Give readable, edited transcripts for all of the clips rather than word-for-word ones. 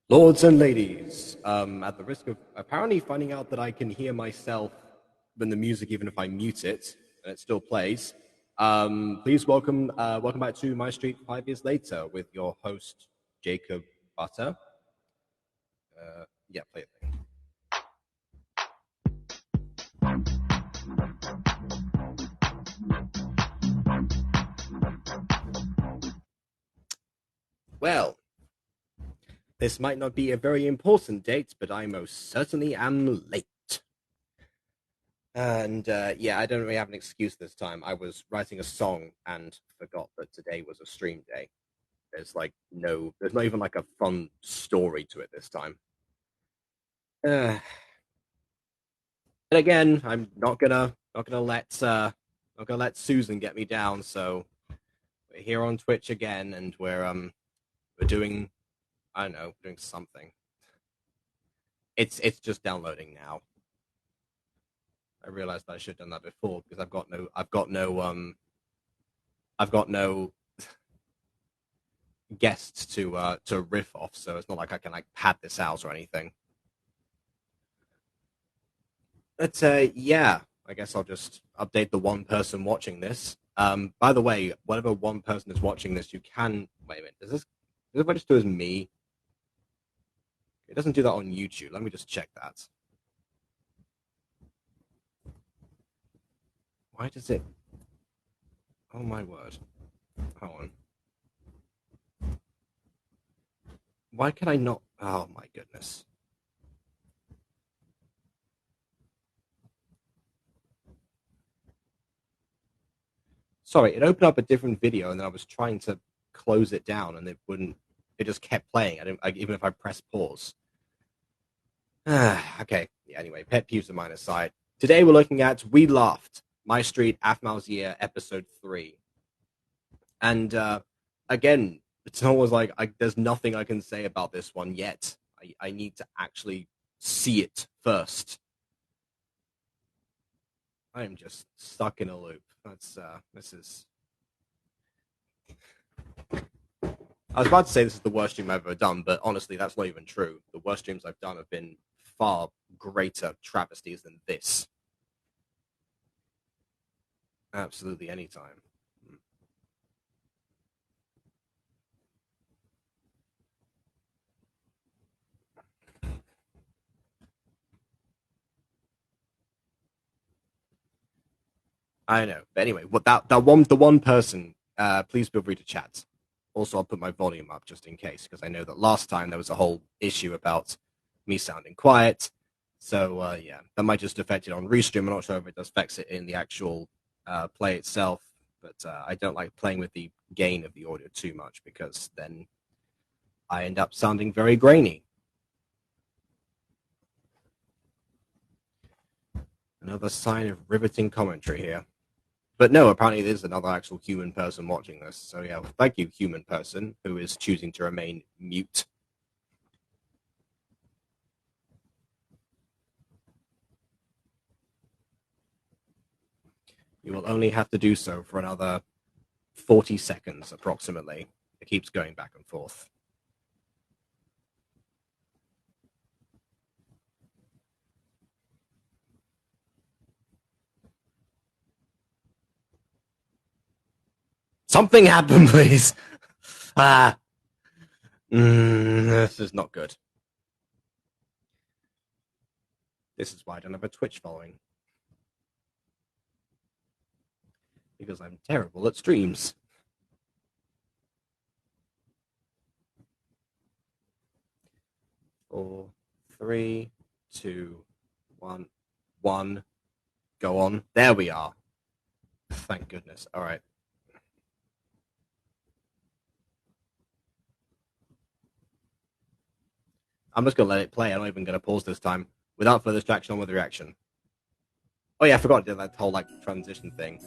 Lords and ladies, at the risk of apparently finding out that I can hear myself in the music even if I mute it and it still plays, please welcome back to My Street 5 years later with your host Jacob Butter. Yeah, play it. Well, this might not be a very important date, but I most certainly am late. And yeah, I don't really have an excuse this time. I was writing a song and forgot that today was a stream day. There's not even like a fun story to it this time. Uh, and again, I'm not gonna let Susan get me down. So we're here on Twitch again, and we're doing, I don't know, doing something. It's just downloading now. I realized I should have done that before because I've got no guests to riff off, so it's not like I can like pad this out or anything. But yeah, I guess I'll just update the one person watching this. By the way, whatever one person is watching this, you can wait a minute. Does it register as me? It doesn't do that on YouTube. Let me just check that. Why does it? Oh my word! Hold on. Why can I not? Oh my goodness! Sorry, it opened up a different video, and then I was trying to close it down, and it wouldn't. It just kept playing. Even if I press pause. Okay. Yeah, anyway, pet peeves of mine aside. Today we're looking at We Laughed, MyStreet, Aphmau's Year, Episode 3. And again, it's almost like there's nothing I can say about this one yet. I need to actually see it first. I'm just stuck in a loop. This is. I was about to say this is the worst stream I've ever done, but honestly, that's not even true. The worst streams I've done have been far greater travesties than this. Absolutely, anytime. I know. But anyway, what the one person, please feel free to chat. Also, I'll put my volume up just in case, because I know that last time there was a whole issue about me sounding quiet. So yeah, that might just affect it on restream. I'm not sure if it does affect it in the actual play itself, but I don't like playing with the gain of the audio too much because then I end up sounding very grainy. Another sign of riveting commentary here. But no, apparently there's another actual human person watching this. So yeah, well, thank you, human person, who is choosing to remain mute. You will only have to do so for another 40 seconds, approximately. It keeps going back and forth. Something happen, please. Ah. This is not good. This is why I don't have a Twitch following. Because I'm terrible at streams. 4, 3, 2, 1, 1. Go on. There we are. Thank goodness. All right. I'm just going to let it play. I'm not even going to pause this time. Without further distraction, on with the reaction. Oh yeah, I forgot to do that whole like transition thing.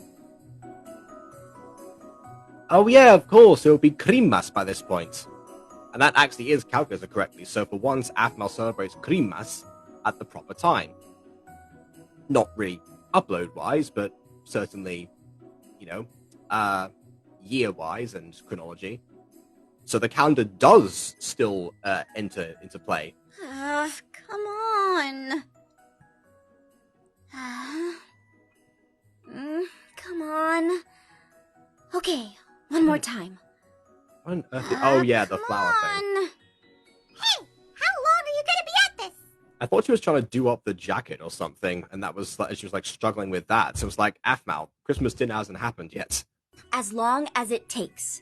Oh yeah, of course, it will be Christmas by this point. And that actually is calculated correctly. So for once, Aphmau celebrates Christmas at the proper time. Not really upload-wise, but certainly, you know, year-wise and chronology. So the calendar does still enter into play. Come on. Come on. Okay, one more time. What on earth oh yeah, the flower thing. Hey, how long are you gonna be at this? I thought she was trying to do up the jacket or something, and that was she was like struggling with that. So it was like, Aphmau, Christmas dinner hasn't happened yet. As long as it takes.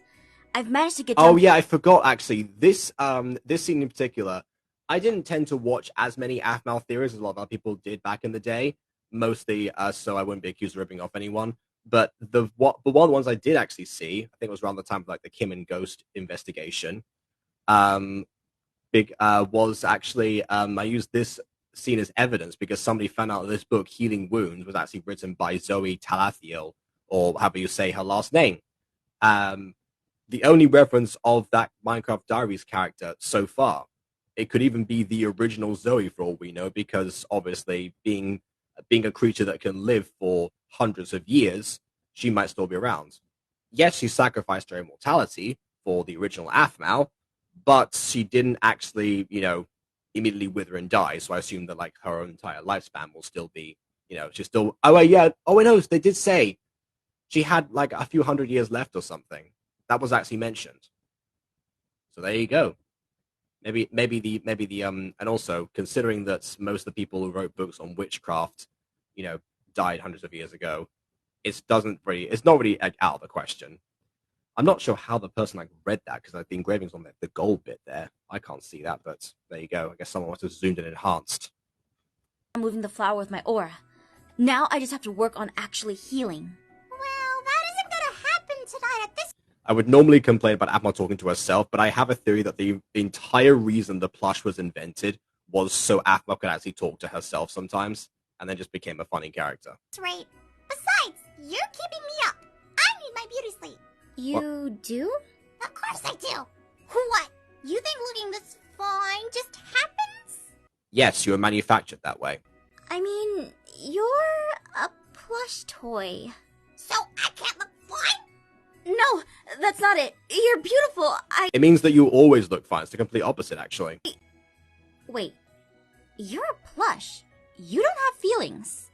I've managed to get Oh yeah, I forgot actually. This scene in particular, I didn't tend to watch as many Aphmau theories as a lot of other people did back in the day. Mostly so I wouldn't be accused of ripping off anyone. But the one of the ones I did actually see, I think it was around the time of like the Kim and Ghost investigation. Was actually I used this scene as evidence because somebody found out that this book, Healing Wounds, was actually written by Zoe Talathiel, or however you say her last name. The only reference of that Minecraft Diaries character so far. It could even be the original Zoe for all we know, because obviously being a creature that can live for hundreds of years, she might still be around. Yes, she sacrificed her immortality for the original Aphmau, but she didn't actually, immediately wither and die. So I assume that like her entire lifespan will still be, she's still. Oh yeah. Oh, no, they did say she had like a few hundred years left or something. That was actually mentioned. So there you go. Maybe the and also considering that most of the people who wrote books on witchcraft, died hundreds of years ago, it's not really out of the question. I'm not sure how the person like read that because the engravings on the gold bit there. I can't see that, but there you go. I guess someone must have zoomed and enhanced. I'm moving the flower with my aura. Now I just have to work on actually healing. Well, that isn't gonna happen tonight at this. I would normally complain about Aphmau talking to herself, but I have a theory that the entire reason the plush was invented was so Aphmau could actually talk to herself sometimes, and then just became a funny character. That's right. Besides, you're keeping me up. I need my beauty sleep. You do? Of course I do. What? You think looking this fine just happens? Yes, you were manufactured that way. I mean, you're a plush toy. So I can't look fine? No, that's not it. You're beautiful. It means that you always look fine. It's the complete opposite, actually. Wait. You're a plush. You don't have feelings.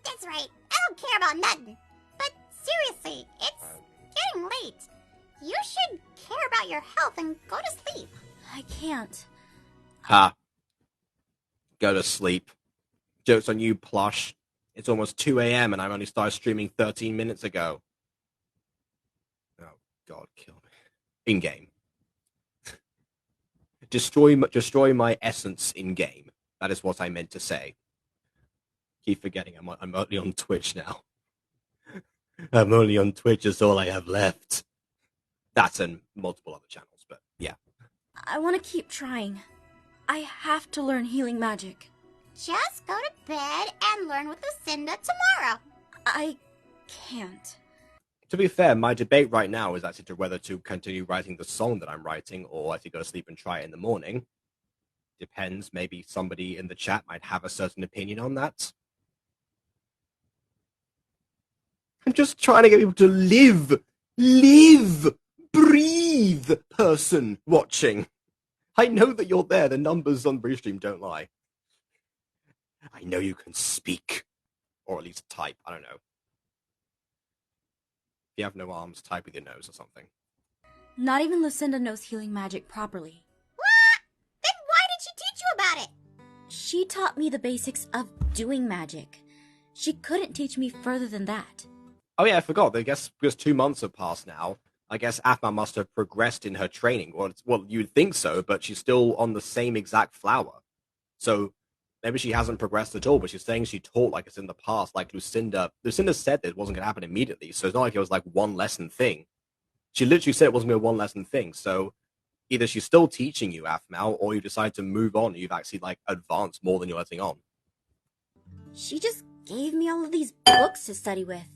That's right. I don't care about nothing. But seriously, it's getting late. You should care about your health and go to sleep. I can't. Ha. Go to sleep. Joke's on you, plush. It's almost 2 a.m. and I only started streaming 13 minutes ago. Oh, God, kill me. In-game. Destroy my essence in-game. That is what I meant to say. Keep forgetting I'm only on Twitch now. I'm only on Twitch, is all I have left. That's in multiple other channels, but yeah. I want to keep trying. I have to learn healing magic. Just go to bed and learn with Lucinda tomorrow. I can't. To be fair, my debate right now is actually to whether to continue writing the song that I'm writing or actually go to sleep and try it in the morning. Depends. Maybe somebody in the chat might have a certain opinion on that. I'm just trying to get people to live, breathe, person watching. I know that you're there. The numbers on Restream don't lie. I know you can speak, or at least type. I don't know. If you have no arms, type with your nose or something. Not even Lucinda knows healing magic properly. What? Then why did she teach you about it? She taught me the basics of doing magic. She couldn't teach me further than that. Oh yeah, I forgot. I guess because 2 months have passed now, I guess Aphmau must have progressed in her training. Well, you'd think so, but she's still on the same exact flower. So maybe she hasn't progressed at all, but she's saying she taught like it's in the past, like Lucinda. Lucinda said that it wasn't going to happen immediately, so it's not like it was like one lesson thing. She literally said it wasn't going to be a one lesson thing. So either she's still teaching you, Aphmau, or you decide to move on and you've actually like advanced more than you're letting on. She just gave me all of these books to study with.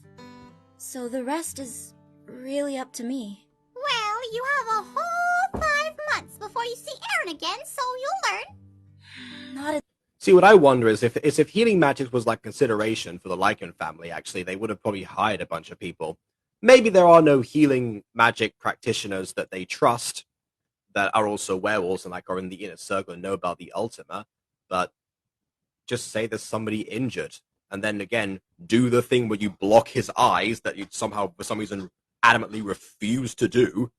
So the rest is really up to me. Well, you have a whole 5 months before you see Aaron again, so you'll learn. Not as... See, what I wonder is if healing magic was like consideration for the Lycan family, actually, they would have probably hired a bunch of people. maybe there are no healing magic practitioners that they trust that are also werewolves and like are in the inner circle and know about the Ultima, but just say there's somebody injured, and then again do the thing where you block his eyes that you somehow for some reason adamantly refuse to do.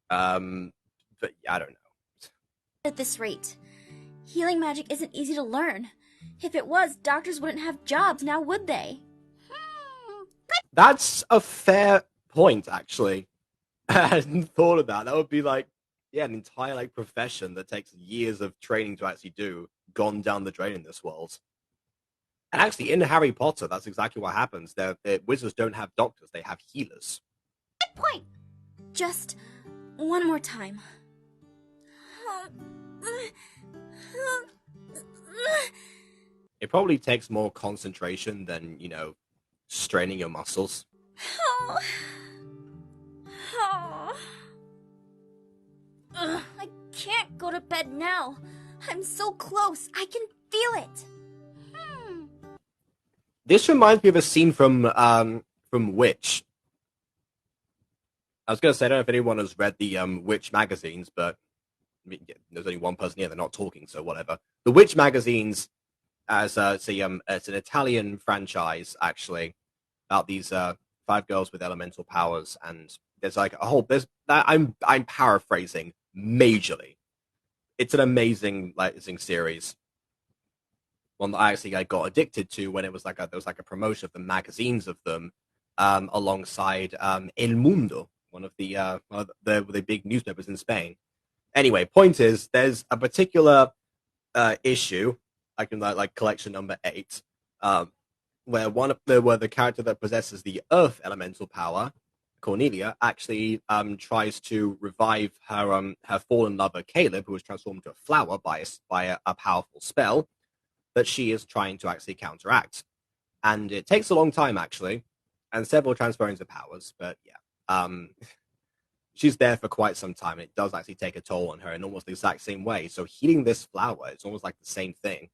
But I don't know. At this rate, healing magic isn't easy to learn. If it was, doctors wouldn't have jobs now, would they? That's a fair point, actually. I hadn't thought of that. That would be like, yeah, an entire like profession that takes years of training to actually do, gone down the drain in this world. And actually, in Harry Potter, that's exactly what happens. The wizards don't have doctors; they have healers. Good point. Just one more time. It probably takes more concentration than, straining your muscles. I can't go to bed now. I'm so close. I can feel it. This reminds me of a scene from Witch. I was going to say, I don't know if anyone has read the Witch magazines, but I mean, yeah, there's only one person here. They're not talking, so whatever. The Witch magazines, it's an Italian franchise actually about these 5 girls with elemental powers, and there's like a whole. I'm paraphrasing majorly. It's an amazing series. One that I got addicted to when it was there was a promotion of the magazines of them alongside El Mundo, one of the big newspapers in Spain. Anyway, point is, there's a particular issue, collection number 8, where where the character that possesses the Earth elemental power, Cornelia, actually tries to revive her fallen lover Caleb, who was transformed into a flower by a powerful spell that she is trying to actually counteract. And it takes a long time, actually, and several transference of powers, but yeah. She's there for quite some time. It does actually take a toll on her in almost the exact same way. So healing this flower, it's almost like the same thing.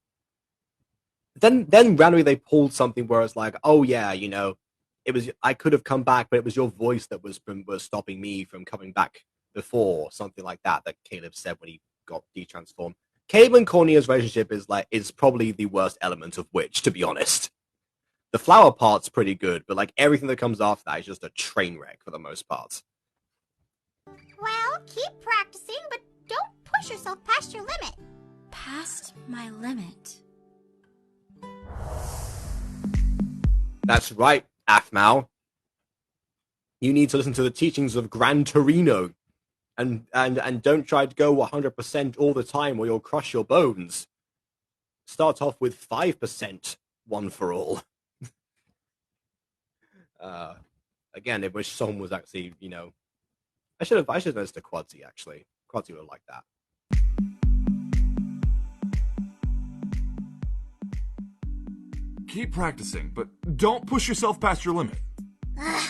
Then randomly they pulled something where it's like, oh yeah, it was I could have come back, but it was your voice that was stopping me from coming back before, something like that Caleb said when he got detransformed. Caleb and Cornelia's relationship is probably the worst element of Witch, to be honest. The flower part's pretty good, but everything that comes after that is just a train wreck for the most part. Well, keep practicing, but don't push yourself past your limit. Past my limit. That's right, Aphmau. You need to listen to the teachings of Gran Torino, and don't try to go 100% all the time, or you'll crush your bones. Start off with 5%, one for all. Again, I wish someone was actually, I should have noticed to Quadzi, actually. Quadzi would like that. Keep practicing, but don't push yourself past your limit.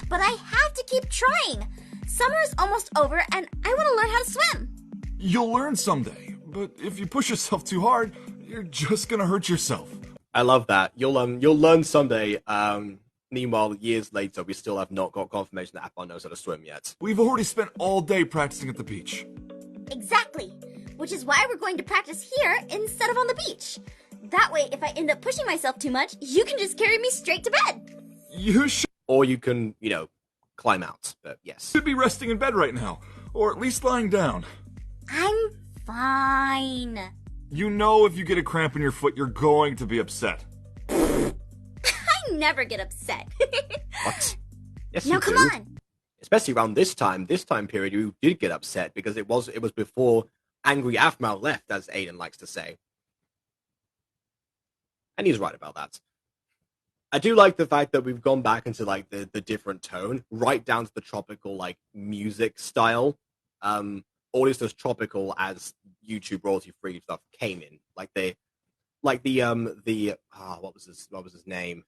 But I have to keep trying. Summer is almost over, and I want to learn how to swim. You'll learn someday, but if you push yourself too hard, you're just gonna hurt yourself. I love that. You'll learn someday. Meanwhile, years later, we still have not got confirmation that Aphmau knows how to swim yet. We've already spent all day practicing at the beach. Exactly. Which is why we're going to practice here instead of on the beach. That way, if I end up pushing myself too much, you can just carry me straight to bed. You should. Or you can, climb out. But yes. Should be resting in bed right now, or at least lying down. I'm fine. You know if you get a cramp in your foot, you're going to be upset. I never get upset. What? Yes, now you come do. on. Especially around this time period, you did get upset because it was before Angry Aphmau left, as Aiden likes to say. And he's right about that. I do like the fact that we've gone back into the different tone, right down to the tropical music style. Almost as tropical as YouTube royalty free stuff came in. What was his name?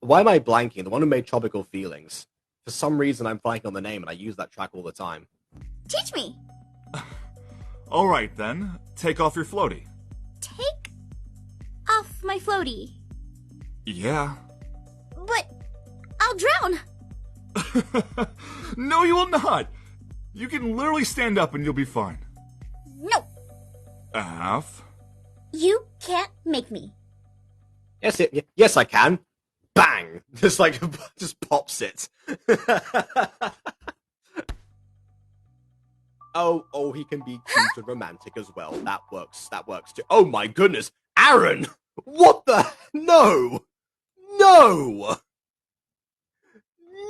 Why am I blanking? The one who made Tropical Feelings. For some reason, I'm blanking on the name, and I use that track all the time. Teach me. All right, then. Take off your floaty. Take off my floaty. Yeah. But drown. No, you will not. You can literally stand up and you'll be fine. No, Aph. you can't make me. Yes, I can. Bang! Just pops it. Oh, he can be cute and romantic as well. That works too. Oh my goodness, Aaron! What the? No! No!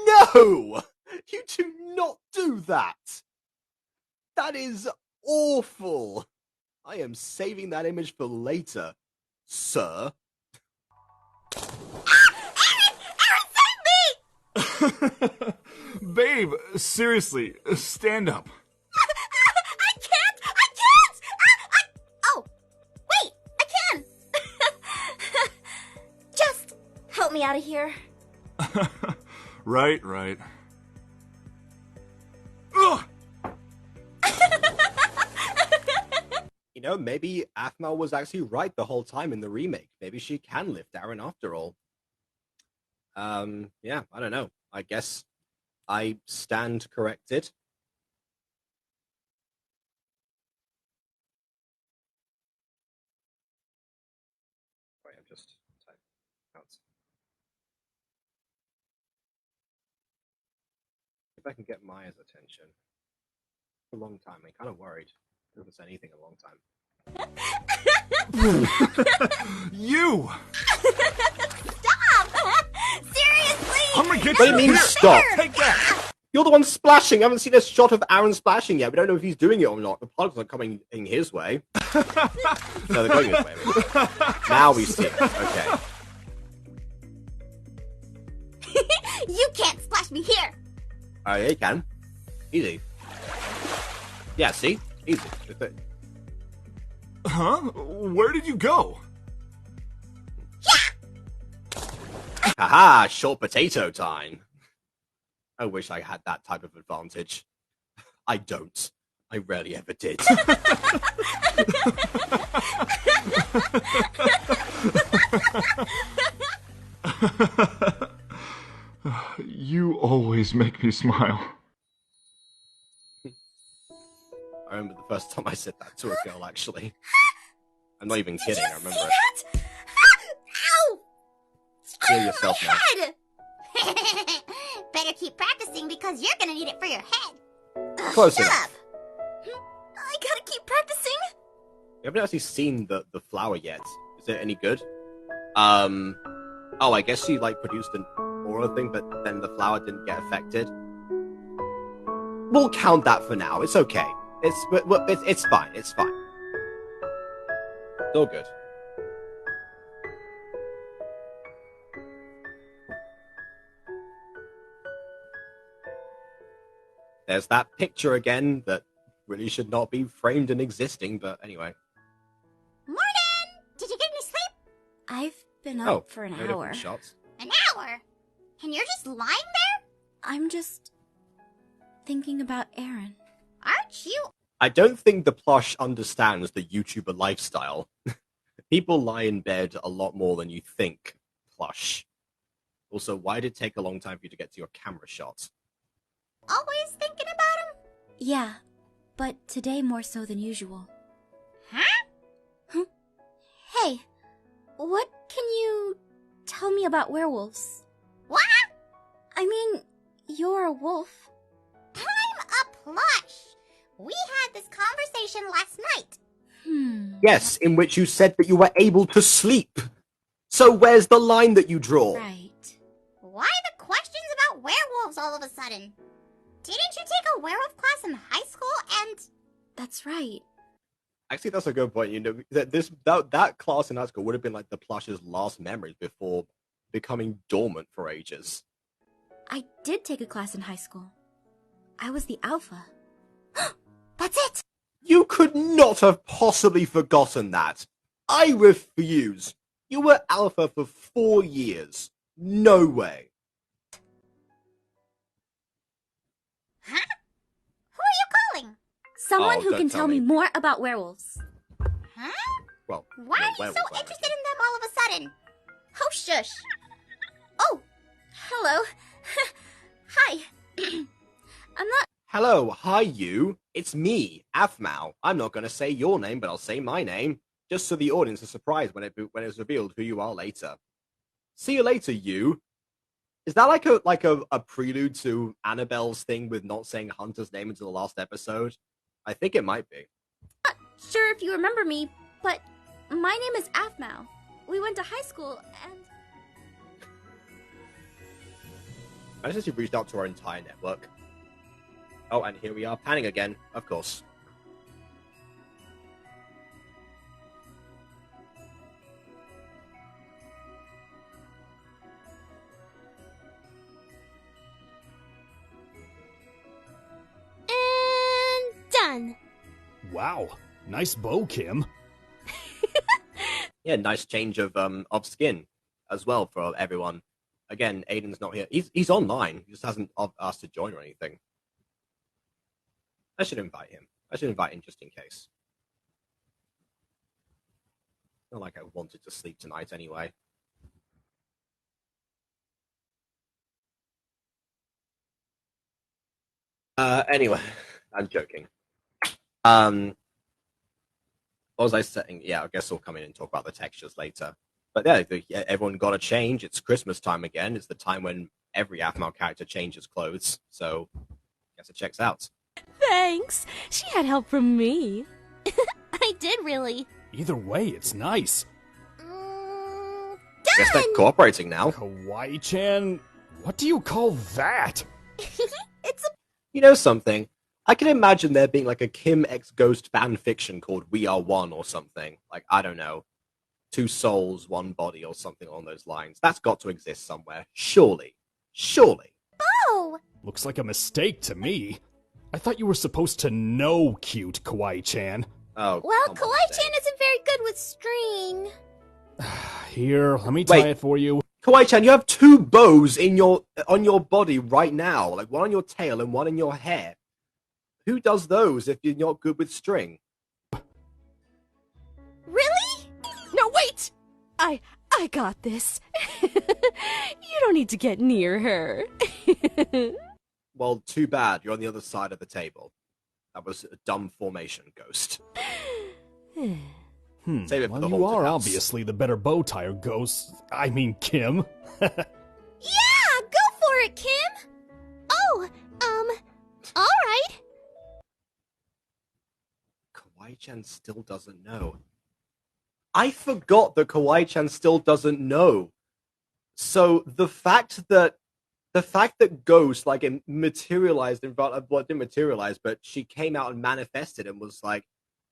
No! You do not do that! That is awful! I am saving that image for later, sir. Babe, seriously, stand up. I can't! Oh, wait, I can! Just help me out of here. Right. Ugh! You know, maybe Aphmau was actually right the whole time in the remake. Maybe she can lift Aaron after all. Yeah, I don't know. I guess I stand corrected. Wait, I'm just typing out. If I can get Maya's attention. For a long time. I'm kind of worried. If it's anything a long time. You! Stop! Seriously! I'm gonna get What you. do you mean Here, stop? Take that! You're the one splashing. I haven't seen a shot of Aaron splashing yet. We don't know if he's doing it or not. The pugs are coming in his way. No, they're going his way. Now we see it. Okay. You can't splash me here! Oh, yeah, you can. Easy. Yeah, see? Easy. Huh? Where did you go? Haha, short potato time. I wish I had that type of advantage. I don't. I rarely ever did. You always make me smile. I remember the first time I said that to a girl, actually. I'm not even kidding, I remember it. That? Ow! Heal yourself now. Head! Better keep practicing because you're gonna need it for your head. Close Shut enough. up! I gotta keep practicing. We haven't actually seen the flower yet. Is it any good? Oh, I guess she produced an aura thing, but then the flower didn't get affected. We'll count that for now. It's okay. It's fine. It's fine. It's all good. There's that picture again that really should not be framed and existing, but anyway. Morning! Did you get any sleep? I've been Oh, up for an no different hour. shots. An hour? And you're just lying there? I'm just thinking about Aaron. Aren't you? I don't think the plush understands the YouTuber lifestyle. People lie in bed a lot more than you think, plush. Also, why did it take a long time for you to get to your camera shot? Always thinking about him? Yeah, but today more so than usual. Huh? Hey, what can you tell me about werewolves? What? I mean, you're a wolf. I'm a plush. We had this conversation last night. Yes, in which you said that you were able to sleep. So where's the line that you draw? Right. Why the questions about werewolves all of a sudden? Didn't you take a werewolf class in high school and... That's right. Actually, that's a good point. You know, that class in high school would have been like the plush's last memories before becoming dormant for ages. I did take a class in high school. I was the alpha. That's it! You could not have possibly forgotten that. I refuse. You were alpha for 4 years. No way. Huh? Who are you calling? Someone Oh, who don't can tell tell me me. more about werewolves. Huh? Well, Why yeah, are you so werewolf, I interested in them all of a sudden? Oh, shush. Oh, hello. Hi. I'm not. Hello, hi you. It's me, Aphmau. I'm not going to say your name, but I'll say my name, just so the audience is surprised when it's revealed who you are later. See you later, you. Is that like a prelude to Annabelle's thing with not saying Hunter's name until the last episode? I think it might be. Sure if you remember me, but my name is Aphmau. We went to high school, and I just reached out to our entire network. Oh, and here we are panning again, of course. done. Wow, nice bow, Kim. Yeah, nice change of skin as well for everyone. Again, Aiden's not here. He's online. He just hasn't asked to join or anything. I should invite him. I should invite him just in case. Not like I wanted to sleep tonight anyway. Anyway, I'm joking. What was I saying? Yeah, I guess we'll come in and talk about the textures later. But yeah, everyone got a change. It's Christmas time again. It's the time when every Aphmau character changes clothes. So, I guess it checks out. Thanks. She had help from me. I did really. Either way, it's nice. I guess they're cooperating now. Kawaii-chan, what do you call that? It's a. You know something? I can imagine there being like a Kim X Ghost fan fiction called We Are One or something. Like, I don't know. 2 souls, 1 body or something along those lines. That's got to exist somewhere. Surely. Surely. Oh! Looks like a mistake to me. I thought you were supposed to know cute Kawaii-chan. Oh, Well, come on, Kawaii-chan Dave. isn't very good with string. Here, let me tie Wait. it for you. Kawaii-chan, you have 2 bows on your body right now. Like, one on your tail and one in your hair. Who does those if you're not good with string? Really? No, wait! I got this. You don't need to get near her. Well, too bad. You're on the other side of the table. That was a dumb formation, Ghost. Save it for Well, the you haunted are house. obviously the better bow tire, Ghost. I mean, Kim. Yeah, go for it, Kim! Oh, alright. Kawaii-chan still doesn't know. I forgot that Kawaii-chan still doesn't know. So the fact that Ghost like it materialized in front of what didn't materialize, but she came out and manifested and was like,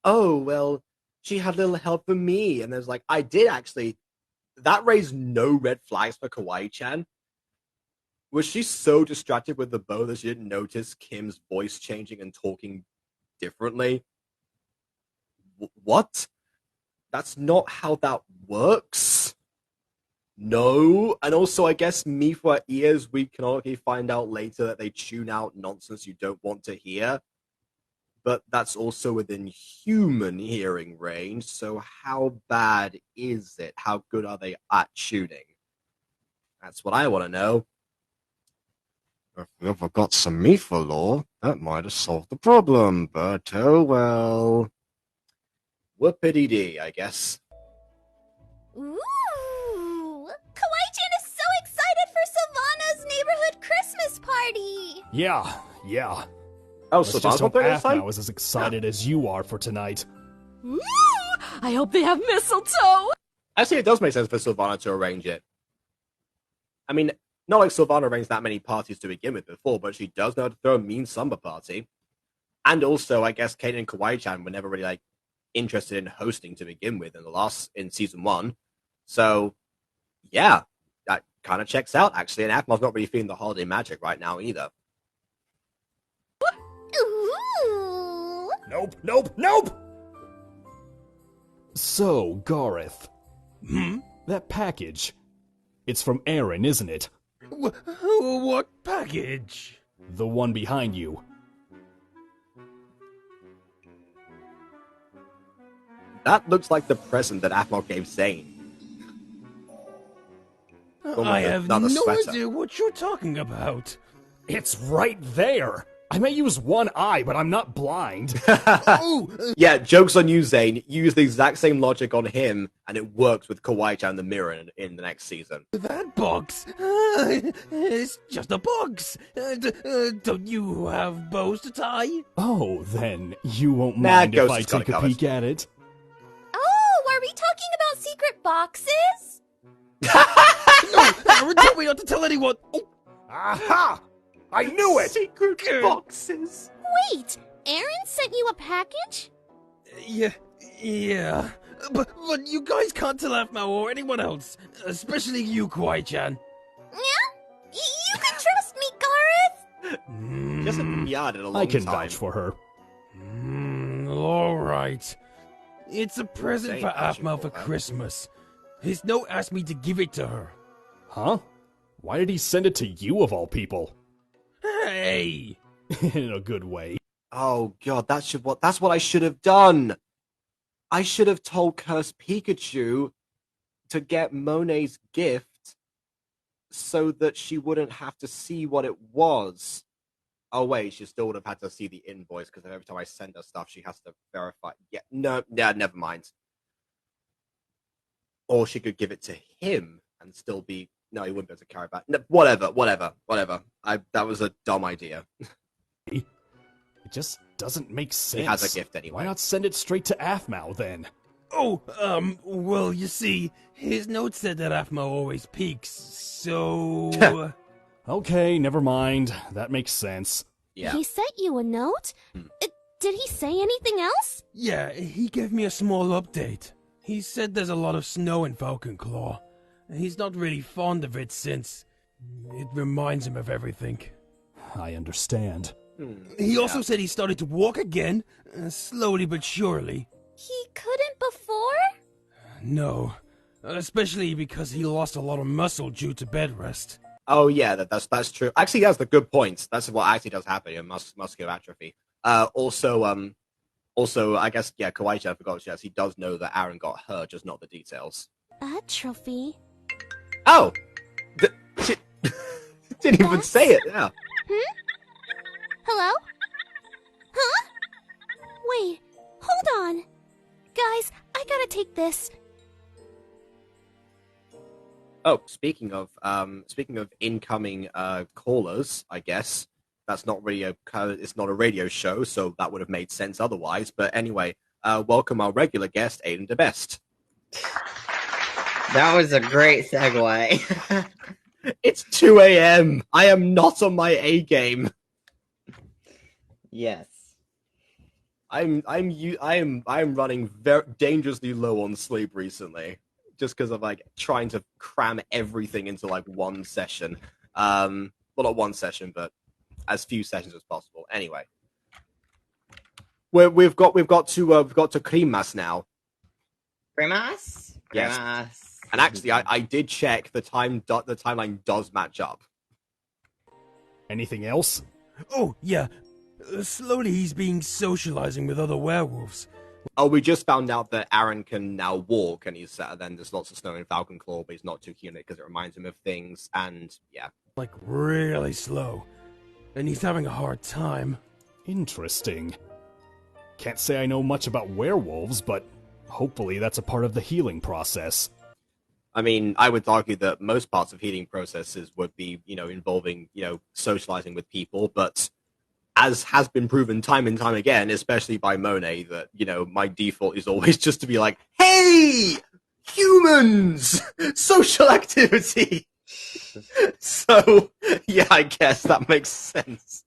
"Oh well, she had a little help from me," and there's like, I did actually. That raised no red flags for Kawaii-chan. Was she so distracted with the bow that she didn't notice Kim's voice changing and talking differently? What? That's not how that works. No. And also, I guess me for our ears, we can only find out later that they tune out nonsense you don't want to hear. But that's also within human hearing range. So how bad is it? How good are they at tuning? That's what I want to know. If we ever got some meat for law, that might have solved the problem. But oh well. Whoopity-dee, I guess. Ooh! Kawaii-chan is so excited for Savannah's neighborhood Christmas party! Yeah. Oh, Let's so just hope this time? Aphmau is as excited as you are for tonight. Ooh, I hope they have mistletoe. Actually, it does make sense for Sylvana to arrange it. I mean, not like Sylvana arranged that many parties to begin with before, but she does know how to throw a mean summer party. And also, I guess Kaden and Kawaii-chan were never really like interested in hosting to begin with in season 1. So, yeah, that kind of checks out actually. And Aphmau's not really feeling the holiday magic right now either. Ooh! Nope! So, Gareth. That package. It's from Aaron, isn't it? What package? The one behind you. That looks like the present that Aphmau gave Zane. I have no sweater. idea what you're talking about. It's right there. I may use one eye, but I'm not blind. Oh, Yeah, joke's on you, Zane. You use the exact same logic on him, and it works with Kawaii-chan the mirror in the next season. that box. It's just a box. Don't you have bows to tie? Oh, then you won't Nah, mind if Ghost I has got take it a covered. peek at it? Oh, are we talking about secret boxes? No, Aaron, tell me not to tell anyone. Oh, Aha! I knew it! Secret boxes. Wait, Aaron sent you a package? yeah. But you guys can't tell Aphmau or anyone else, especially you, Kawaii-chan. Yeah? You can trust me, Gareth. Just haven't yard in a long I can time. vouch for her. All right. It's a present Say for vouching Aphmau for for her. Christmas. His note asked me to give it to her. Huh? Why did he send it to you of all people? Hey! In a good way. Oh god, that's what I should have done. I should have told Cursed Pikachu to get Monet's gift so that she wouldn't have to see what it was. Oh wait, she still would have had to see the invoice because every time I send her stuff, she has to verify. Yeah, no, never mind. Or she could give it to him and still be. No, he wouldn't be able to carry it back. No, whatever. That was a dumb idea. It just doesn't make sense. He has a gift anyway. Why not send it straight to Aphmau then? Oh, well, you see, his note said that Aphmau always peaks, so... Okay, never mind. That makes sense. Yeah. He sent you a note? Did he say anything else? Yeah, he gave me a small update. He said there's a lot of snow in Falcon Claw. He's not really fond of it since it reminds him of everything. I understand. He also said he started to walk again, slowly but surely. He couldn't before? No, especially because he lost a lot of muscle due to bed rest. Oh yeah, that's true. Actually, that's the good point. That's what actually does happen in muscular atrophy. Also, I guess Kawaii-chan forgot. Yes, he does know that Aaron got hurt, just not the details. Atrophy? Oh, she didn't even say it. Yeah. Hello? Huh? Wait, hold on. Guys, I gotta take this. Oh, speaking of incoming callers, I guess that's not really it's not a radio show, so that would have made sense otherwise. But anyway, welcome our regular guest, Aiden DeBest. That was a great segue. It's 2 a.m. I am not on my A game. Yes. I'm running very dangerously low on sleep recently, just because of like trying to cram everything into like one session. Well, not one session, but as few sessions as possible. Anyway, we've got to Krimas now. Grimace? Yes. Grimace. And actually, I did check the timeline does match up. Anything else? Oh, yeah. Slowly he's being socializing with other werewolves. Oh, we just found out that Aaron can now walk, and he's then there's lots of snow in Falcon Claw, but he's not too keen on it because it reminds him of things. And yeah, Like, really slow. And he's having a hard time. Interesting. Can't say I know much about werewolves, but hopefully that's a part of the healing process. I mean, I would argue that most parts of healing processes would be, involving, socializing with people, but as has been proven time and time again, especially by Monet, that, my default is always just to be like, hey, humans, social activity. So, yeah, I guess that makes sense.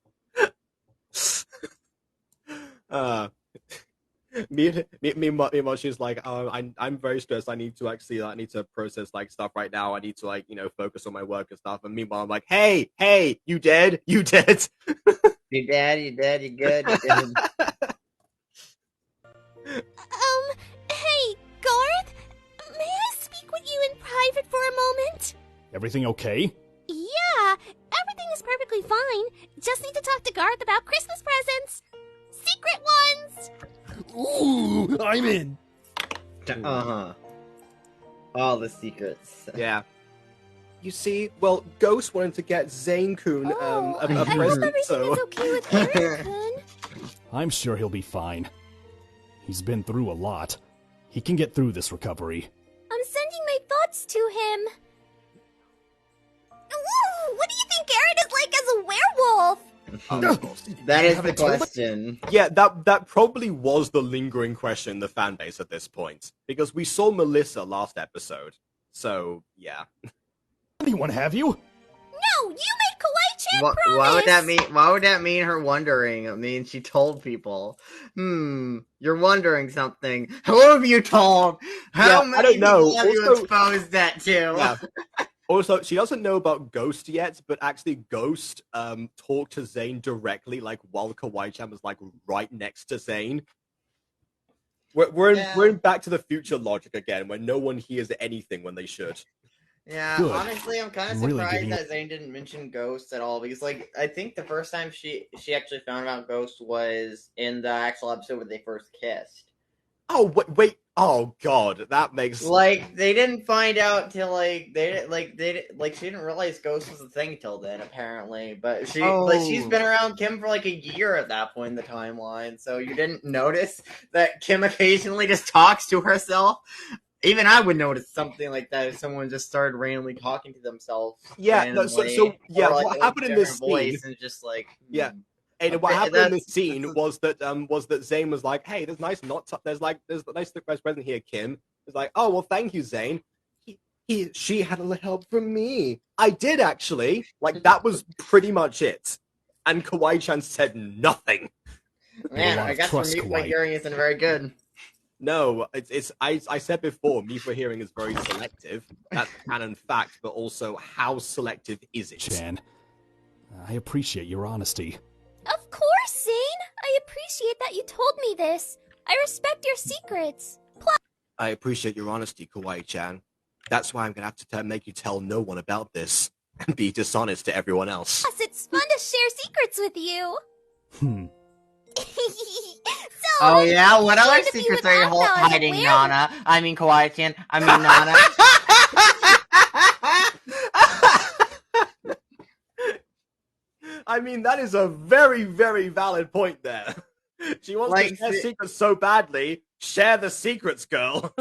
Meanwhile, she's like, oh, I'm very stressed. I need to process like stuff right now. I need to focus on my work and stuff. And meanwhile, I'm like, hey, you dead? You dead? You dead? You dead? You good? You good? Hey, Garth? May I speak with you in private for a moment? Everything okay? Yeah, everything is perfectly fine. Just need to talk to Garth about Christmas presents. Secret ones! Ooh, I'm in. Uh-huh. All the secrets. Yeah. You see, well, Ghost wanted to get Zane-kun Oh, a I hope present, everything so... is okay with Aaron-kun. I'm sure he'll be fine. He's been through a lot. He can get through this recovery. I'm sending my thoughts to him. Ooh, what do you think Aaron is like as a werewolf? That is the haven't told us? question. Yeah, that probably was the lingering question in the fan base at this point. Because we saw Melissa last episode. So, yeah. Anyone have you? No, you made Kawaii-chan promise. Why would that mean? Why would that mean her wondering? I mean, she told people. You're wondering something. Who have you told? How Yeah, many I don't know. people have you Also- exposed that to? Yeah. Also, she doesn't know about Ghost yet, but actually Ghost talked to Zane directly, like, while Kawaii-chan was, like, right next to Zane. We're in Back to the Future logic again, where no one hears anything when they should. Yeah, Good. honestly, I'm kind of I'm really surprised giving that Zane didn't mention Ghost at all because, like, I think the first time she actually found out Ghost was in the actual episode where they first kissed. Oh, wait. Oh, God. That makes... Like, they didn't find out till, like, she didn't realize Ghost was a thing till then, apparently. But she's been around Kim for, like, a year at that point in the timeline, so you didn't notice that Kim occasionally just talks to herself? Even I would notice something like that if someone just started randomly talking to themselves. Yeah, no, randomly, yeah, or, like, what a happened in this different scene... voice and just, like... Yeah. And what Okay, happened in this that's- scene was that Zane was like, "Hey, there's nice there's a nice surprise present here, Kim." It's like, "Oh well, thank you, Zane." She had a little help from me. I did actually. Like that was pretty much it. And Kawaii-chan said nothing. Man, lot I of guess for trust, me, my Kawaii. hearing isn't very good. No, I said before, me for hearing is very selective. That's canon fact, but also how selective is it? Chan, I appreciate your honesty. Of course, Zane. I appreciate that you told me this. I respect your secrets. I appreciate your honesty, Kawaii-chan. That's why I'm gonna have to make you tell no one about this and be dishonest to everyone else. Plus, it's fun to share secrets with you. So, Oh yeah, what you other wanted to be secrets with are you Aphmau as a hiding, werewolf. Nana? I mean, Kawaii-chan. I mean, Nana. I mean, that is a very, very valid point there. She wants Like, to share secrets so badly. Share the secrets, girl.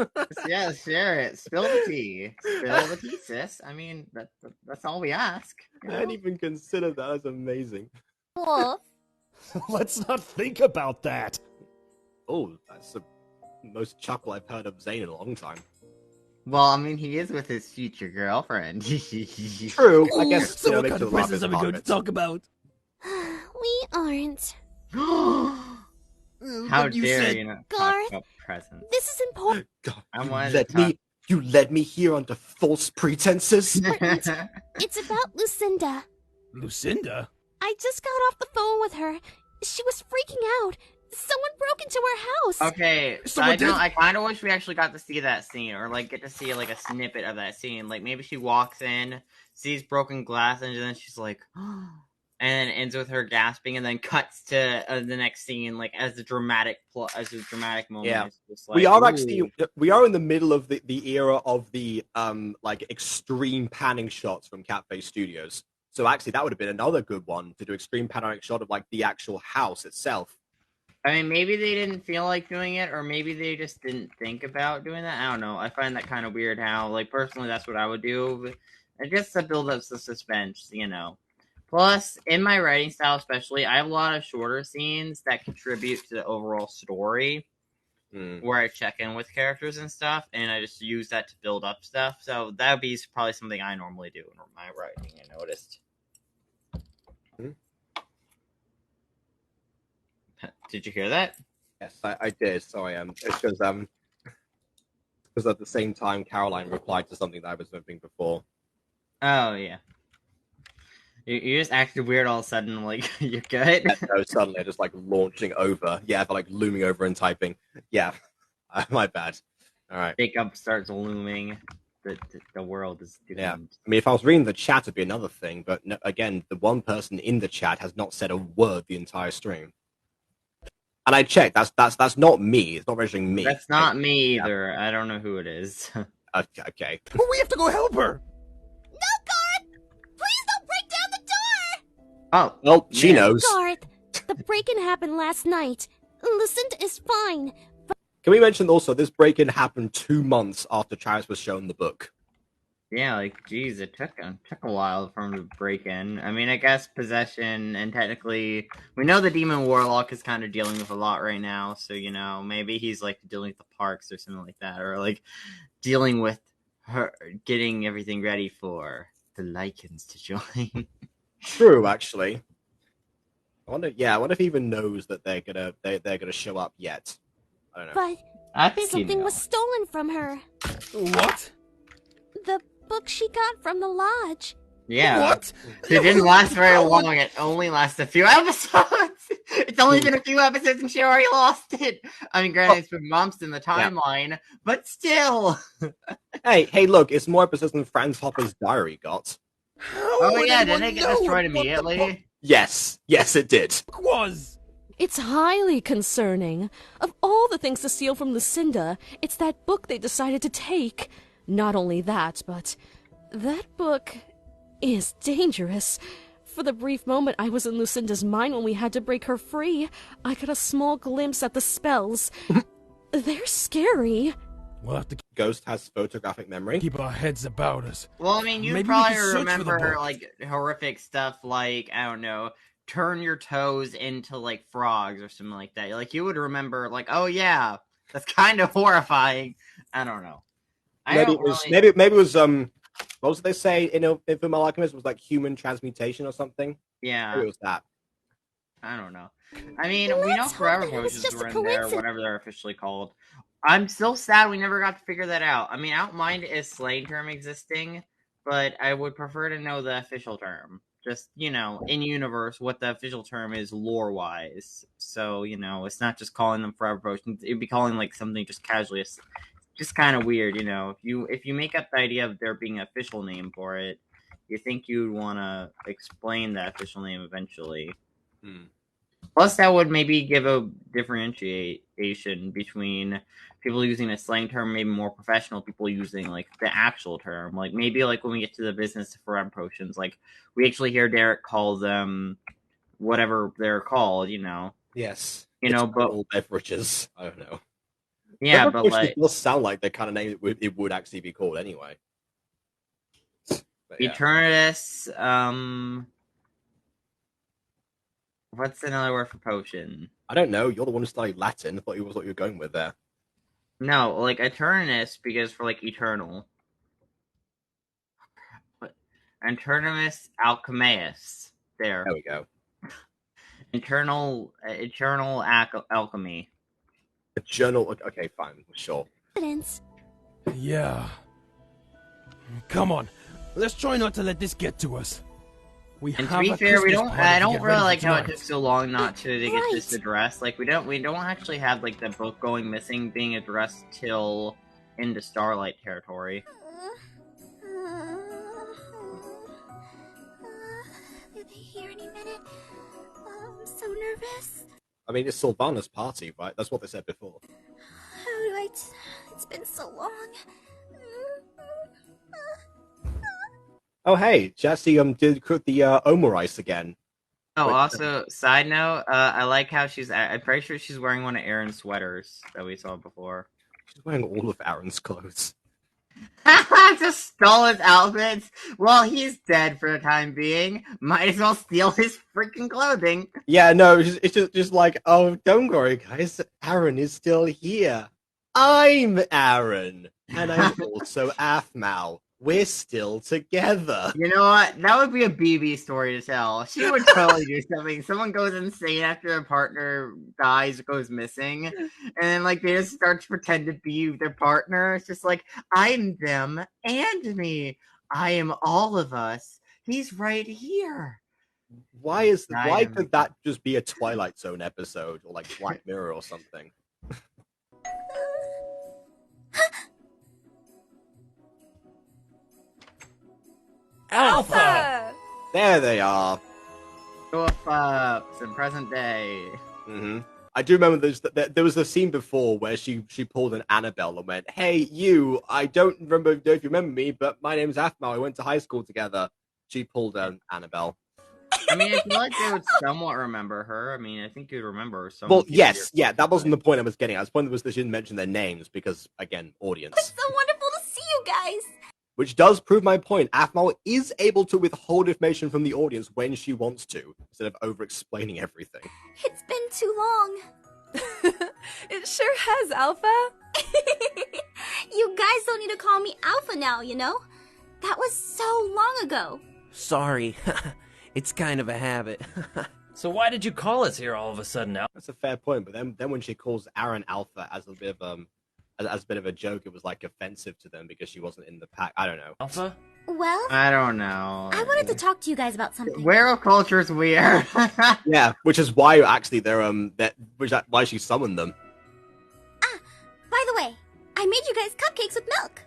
Yeah, share it. Spill the tea. Spill the tea, sis. I mean, that's all we ask. You I know? didn't even consider that. That's amazing. Wolf. Let's not think about that. Oh, that's the most chuckle I've heard of Zane in a long time. Well, I mean, he is with his future girlfriend. True, I guess. So you know, what makes kind of it laugh presents as are we part going of to it. talk about? We aren't. How But you dare said- you not Garth? talk about presents? This is important. God, I you wanted to led me here under false pretenses. It's about Lucinda. Lucinda? I just got off the phone with her. She was freaking out. Someone broke into her house. Okay, Someone side note, did- I kind of wish we actually got to see that scene, or like get to see like a snippet of that scene. Like maybe she walks in, sees broken glass, and then she's like, and then ends with her gasping, and then cuts to the next scene, like as a dramatic moment. Yeah. It's just like, We are ooh. actually in the middle of the era of the like extreme panning shots from Catface Studios. So actually, that would have been another good one to do extreme panoramic shot of like the actual house itself. I mean, maybe they didn't feel like doing it, or maybe they just didn't think about doing that. I don't know. I find that kind of weird. How, like, personally, that's what I would do. But just to build up the suspense, you know. Plus, in my writing style, especially, I have a lot of shorter scenes that contribute to the overall story, where I check in with characters and stuff, and I just use that to build up stuff. So that would be probably something I normally do in my writing. I noticed. Did you hear that? Yes, I did. Sorry, it's because at the same time Caroline replied to something that I was moving before. Oh yeah. You just acted weird all of a sudden. Like you're good. And no, suddenly I just like launching over. Yeah, but like looming over and typing. Yeah, my bad. All right. Jacob starts looming. The world is doomed. Yeah. I mean, if I was reading the chat, it'd be another thing. But no, again, the one person in the chat has not said a word the entire stream. And I checked. That's not me. It's not registering me. That's not me either. I don't know who it is. Okay. Well, we have to go help her. No, Oh, Well, she man. knows. Garth, the break-in happened last night. Lucinda is fine. Can we mention also this break-in happened 2 months after Travis was shown the book? Yeah, like, geez, it took a while for him to break in. I mean, I guess possession, and technically, we know the demon warlock is kind of dealing with a lot right now, so, you know, maybe he's, like, dealing with the parks or something like that, or, like, dealing with her, getting everything ready for the Lycans to join. True, actually. I wonder if he even knows that they're gonna show up yet. I don't know. But I think something was stolen from her. What? The book she got from the lodge. Yeah. What? It didn't last very long. It only lasted a few episodes. It's only been a few episodes and she already lost it. I mean, granted, it's been months in the timeline, but still. Hey, look, it's more episodes than Franz Hopper's diary got. Oh yeah, didn't it get destroyed immediately? Yes, it did. Was. It's highly concerning. Of all the things to steal from Lucinda, it's that book they decided to take. Not only that, but that book is dangerous. For the brief moment I was in Lucinda's mind when we had to break her free, I got a small glimpse at the spells. They're scary. We'll have to Ghost has photographic memory. keep our heads about us. Well, I mean, you Maybe we probably can search for the remember book. like horrific stuff, like I don't know, turn your toes into like frogs or something like that. Like you would remember, like, oh yeah, that's kind of horrifying. I don't know. Maybe it was what was it they say in Female Alchemist? It was like human transmutation or something. Yeah, Maybe it was that. I don't know. I mean, we know Let's forever hope that it was potions just a were in there, coincidence. whatever they're officially called. I'm still sad we never got to figure that out. I mean, I don't mind a slang term existing, but I would prefer to know the official term. Just, you know, in universe, what the official term is lore-wise. So, you know, it's not just calling them forever potions. It'd be calling, like, something just casually. It's just kind of weird, you know. If you make up the idea of there being an official name for it, you think you'd want to explain the official name eventually. Plus, that would maybe give a differentiation between people using a slang term, maybe more professional people using like the actual term. Like maybe like when we get to the business of forever potions, like we actually hear Derek call them whatever they're called, you know. Yes. You know, It's but all beverages. I don't know. yeah, Beverage but potions like does sound like the kind of name it would actually be called anyway. But yeah. Eternatus, what's another word for potion? I don't know. You're the one who studied Latin. I thought it was what you were going with there. No, like Eternus, because for like eternal. Eternimus Alchemaeus. There. There we go. Eternal alchemy. A journal. Okay, fine. Sure. Evidence. Yeah. Come on. Let's try not to let this get to us. We And to have be a fair, we Christmas don't. party I to don't get really ready like for how it tonight. took so long not to get this Right. addressed. Like we don't actually have like the book going missing being addressed till into Starlight territory. They'll be here any minute. Oh, I'm so nervous. I mean, it's Sylvana's party, right? That's what they said before. How do I? It's been so long. Oh, hey, Jessie did cook the omurice again. Oh, Wait, also, side note, I like how I'm pretty sure she's wearing one of Aaron's sweaters that we saw before. She's wearing all of Aaron's clothes. Just stole his outfits. Well, he's dead for the time being. Might as well steal his freaking clothing. Yeah, no, it's just like, oh, don't worry, guys. Aaron is still here. I'm Aaron, and I'm also Aphmau. We're still together. You know what? That would be a BB story to tell. She would totally do something. Someone goes insane after their partner dies or goes missing, and then like they just start to pretend to be their partner. It's just like, I'm them and me. I am all of us. He's right here. Why I am- could that just be a Twilight Zone episode or like Black Mirror or something? Alpha! There they are. Go up, some present day. I do remember there was a scene before where she pulled an Annabelle and went, "Hey, you! I don't know if you remember me, but my name's Aphmau. I went to high school together." She pulled an Annabelle. I mean, I feel like they would somewhat remember her. I mean, I think you'd remember some. Well, people yes, you're yeah, that wasn't the point I was getting at. The point was they didn't mention their names because, again, audience. It's so wonderful to see you guys. Which does prove my point. Aphmau is able to withhold information from the audience when she wants to, instead of over-explaining everything. It's been too long. It sure has, Alpha. You guys don't need to call me Alpha now, you know? That was so long ago. Sorry. It's kind of a habit. So why did you call us here all of a sudden, Al? That's a fair point, but then when she calls Aaron Alpha as a bit of a joke, it was like offensive to them because she wasn't in the pack. I don't know. Alpha? Well, I don't know. I wanted to talk to you guys about something. Werewolf culture's weird. Yeah, which is why actually why she summoned them. By the way, I made you guys cupcakes with milk.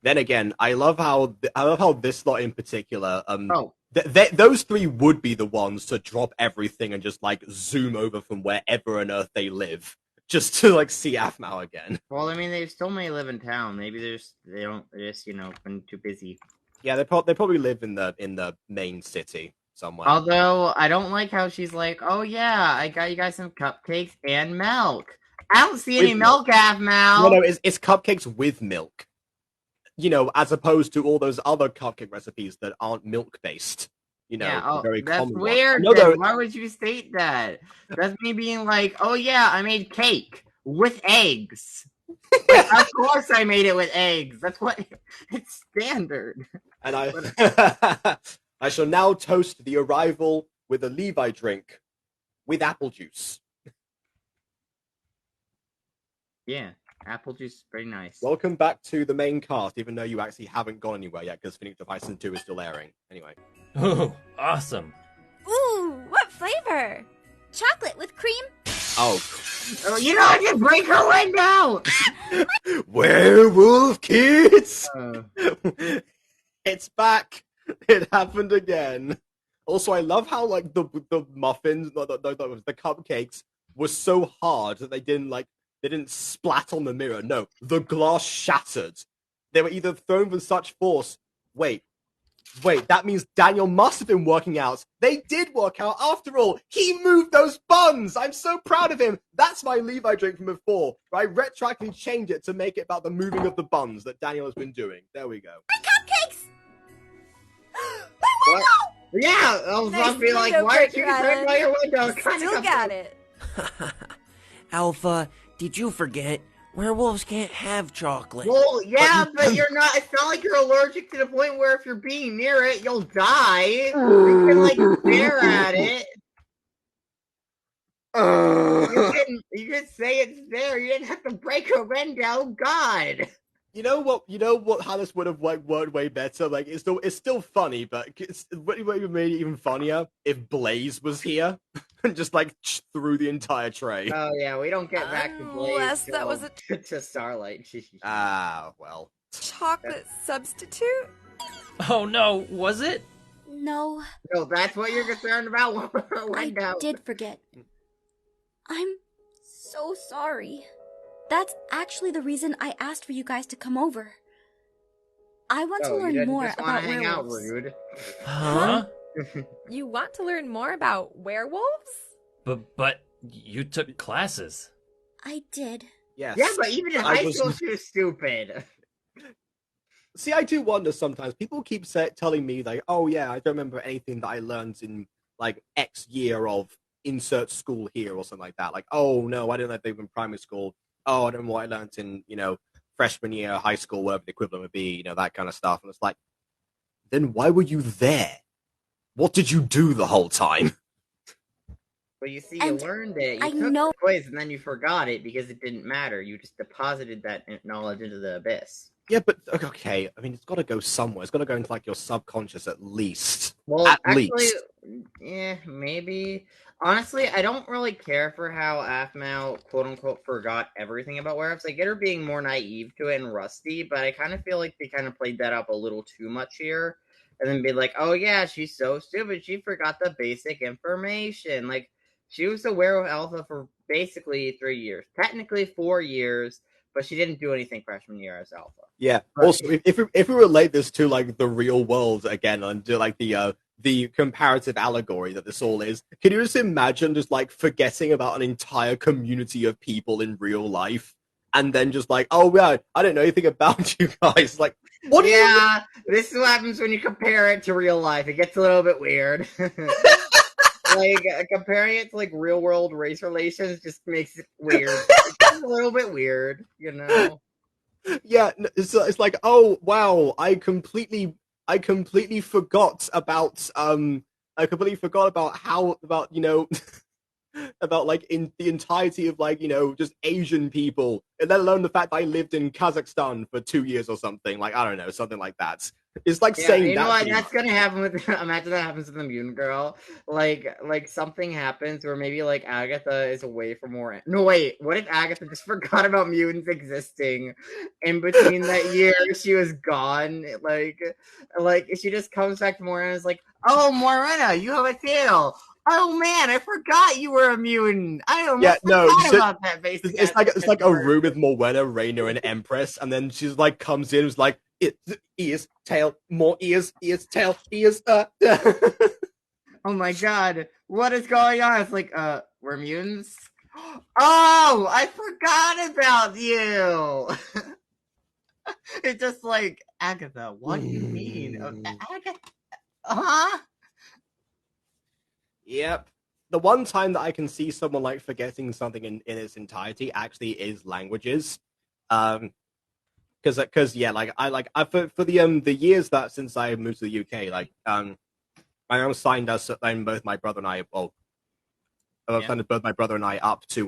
Then again, I love how this lot in particular. Oh. Those three would be the ones to drop everything and just like zoom over from wherever on Earth they live, just to like see Aphmau again. Well, I mean, they still may live in town. Maybe they're just been too busy. Yeah, they probably live in the main city somewhere. Although I don't like how she's like, "Oh yeah, I got you guys some cupcakes and milk." I don't see any milk, Aphmau. No, it's cupcakes with milk. You know, as opposed to all those other cupcake recipes that aren't milk based. You know, yeah, very that's common weird. No, why would you state that? That's me being like, "Oh yeah, I made cake with eggs." Like, of course, I made it with eggs. That's what it's standard. And I shall now toast the arrival with a Levi drink with apple juice. Yeah, apple juice is very nice. Welcome back to the main cast, even though you actually haven't gone anywhere yet, because Phoenix of Iceland 2 is still airing. Anyway. Ooh, awesome. Ooh, what flavor? Chocolate with cream. Oh, you know I can break her window! werewolf kids! It's back. It happened again. Also, I love how like the muffins, the cupcakes, were so hard that they didn't splat on the mirror. No, the glass shattered. They were either thrown with such force. Wait, that means Daniel must have been working out. They did work out after all. He moved those buns. I'm so proud of him. That's my Levi drink from before. I retroactively changed it to make it about the moving of the buns that Daniel has been doing. There we go. My cupcakes! What? Yeah, I was about to be like, why aren't you concerned by your window? Still got it. Alpha, did you forget? Werewolves can't have chocolate. Well, yeah, but you're not. It's not like you're allergic to the point where if you're being near it, you'll die. You can like stare at it. You can say it's there. You didn't have to break a window. God. You know what? How this would have worked way better. Like it's still funny, but what would have made it even funnier if Blaze was here and just like threw the entire tray. Oh yeah, we don't get back to Blaze. Unless that was to Starlight. Well. Chocolate substitute? Oh no, was it? No. No, that's what you're concerned about. I did forget. I'm so sorry. That's actually the reason I asked for you guys to come over. I want to learn more about werewolves. Rude. Huh? You want to learn more about werewolves? But you took classes. I did. Yes. Yeah, but even in high school, she was stupid. See, I do wonder sometimes. People keep telling me like, "Oh yeah, I don't remember anything that I learned in like X year of insert school here or something like that." Like, "Oh no, I didn't know they were in primary school. Oh, I don't know what I learned in freshman year, high school, whatever the equivalent would be. That kind of stuff." And it's like, then why were you there? What did you do the whole time? Well, you see, you learned it. You took the quiz and then you forgot it because it didn't matter. You just deposited that knowledge into the abyss. Yeah, but okay. I mean, it's got to go somewhere. It's got to go into like your subconscious at least. Well, at actually, least. Yeah, maybe. Honestly, I don't really care for how Aphmau, quote unquote, forgot everything about werewolves. I get her being more naive to it and rusty, but I kind of feel like they kind of played that up a little too much here. And then be like, oh yeah, she's so stupid. She forgot the basic information. Like, she was a werewolf alpha for basically 3 years. Technically 4 years, but she didn't do anything freshman year as alpha. Yeah. Also, if we relate this to like the real world again and do like the the comparative allegory that this all is. Can you just imagine just like forgetting about an entire community of people in real life, and then just like, oh yeah, I don't know anything about you guys. Like, what? Yeah, this is what happens when you compare it to real life. It gets a little bit weird. Like comparing it to like real world race relations just makes it weird. It's a little bit weird, you know. Yeah, it's like, oh wow, I completely forgot about how about about like in the entirety of like just Asian people, and let alone the fact that I lived in Kazakhstan for 2 years or something. Like, I don't know, something like that. It's like saying you know that. what? That's gonna happen with. Imagine that happens with the mutant girl. Like something happens where maybe like Agatha is away for more. No, wait. What if Agatha just forgot about mutants existing in between that year she was gone? Like she just comes back to Morena and is like, "Oh, Morena, you have a tail." Oh man, I forgot you were a mutant. I almost forgot about that. Basically, it's like a room with Morwenna, Raina, and Empress, and then she's like comes in, was like, ears, tail, more ears, tail, ears. Oh my god, what is going on? It's like, we're mutants. Oh, I forgot about you. It's just like, Agatha, what do you mean? Agatha, huh? Yep. The one time that I can see someone like forgetting something in its entirety actually is languages. Because yeah, like I for the years that since I moved to the UK, like my mom signed us and both my brother and I signed both my brother and I up to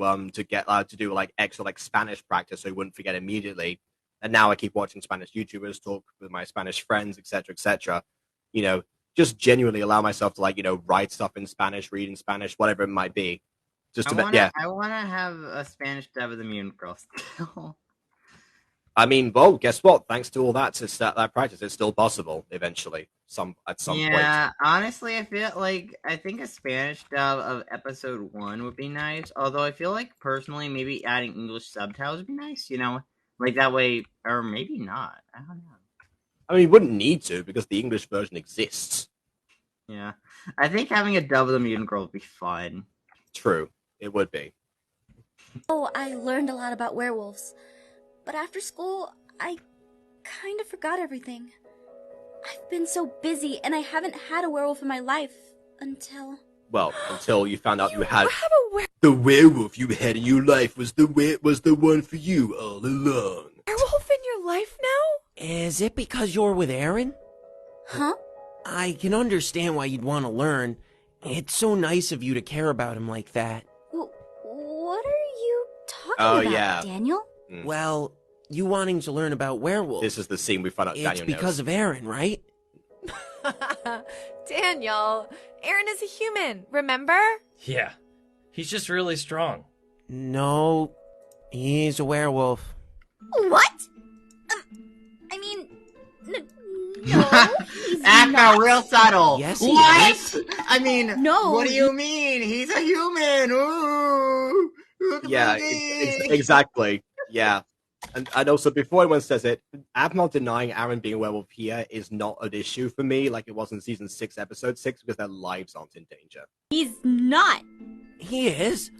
get to do like extra like Spanish practice so we wouldn't forget immediately. And now I keep watching Spanish YouTubers, talk with my Spanish friends, etc., etc. You know, just genuinely allow myself to like write stuff in Spanish, read in Spanish, whatever it might be. Just I want to have a Spanish dub of the Mutant Girl still. I mean, well, guess what? Thanks to all that to start that practice, it's still possible eventually. At some point. Yeah, honestly, I think a Spanish dub of episode 1 would be nice. Although I feel like personally, maybe adding English subtitles would be nice. You know, like that way, or maybe not. I don't know. I mean, you wouldn't need to because the English version exists. Yeah, I think having a dub of the Mutant Girl would be fun. True, it would be. Oh, I learned a lot about werewolves. But after school, I kind of forgot everything. I've been so busy, and I haven't had a werewolf in my life until... Well, until you found out you had the werewolf you had in your life was the one for you all along. Werewolf in your life now? Is it because you're with Aaron? Huh? I can understand why you'd want to learn. It's so nice of you to care about him like that. What are you talking about, Daniel? Well, you wanting to learn about werewolves. This is the scene we found out Daniel knows. It's because of Aaron, right? Daniel, Aaron is a human, remember? Yeah, he's just really strong. No, he's a werewolf. What? I mean, no, he's Aphmau, not. real subtle. Yes, he what? is. I mean, no. What do you mean? He's a human. Ooh. Yeah, exactly. Yeah. And also, before anyone says it, Aphmau denying Aaron being a werewolf here is not an issue for me, like it was in season 6, episode 6, because their lives aren't in danger. He's not. He is.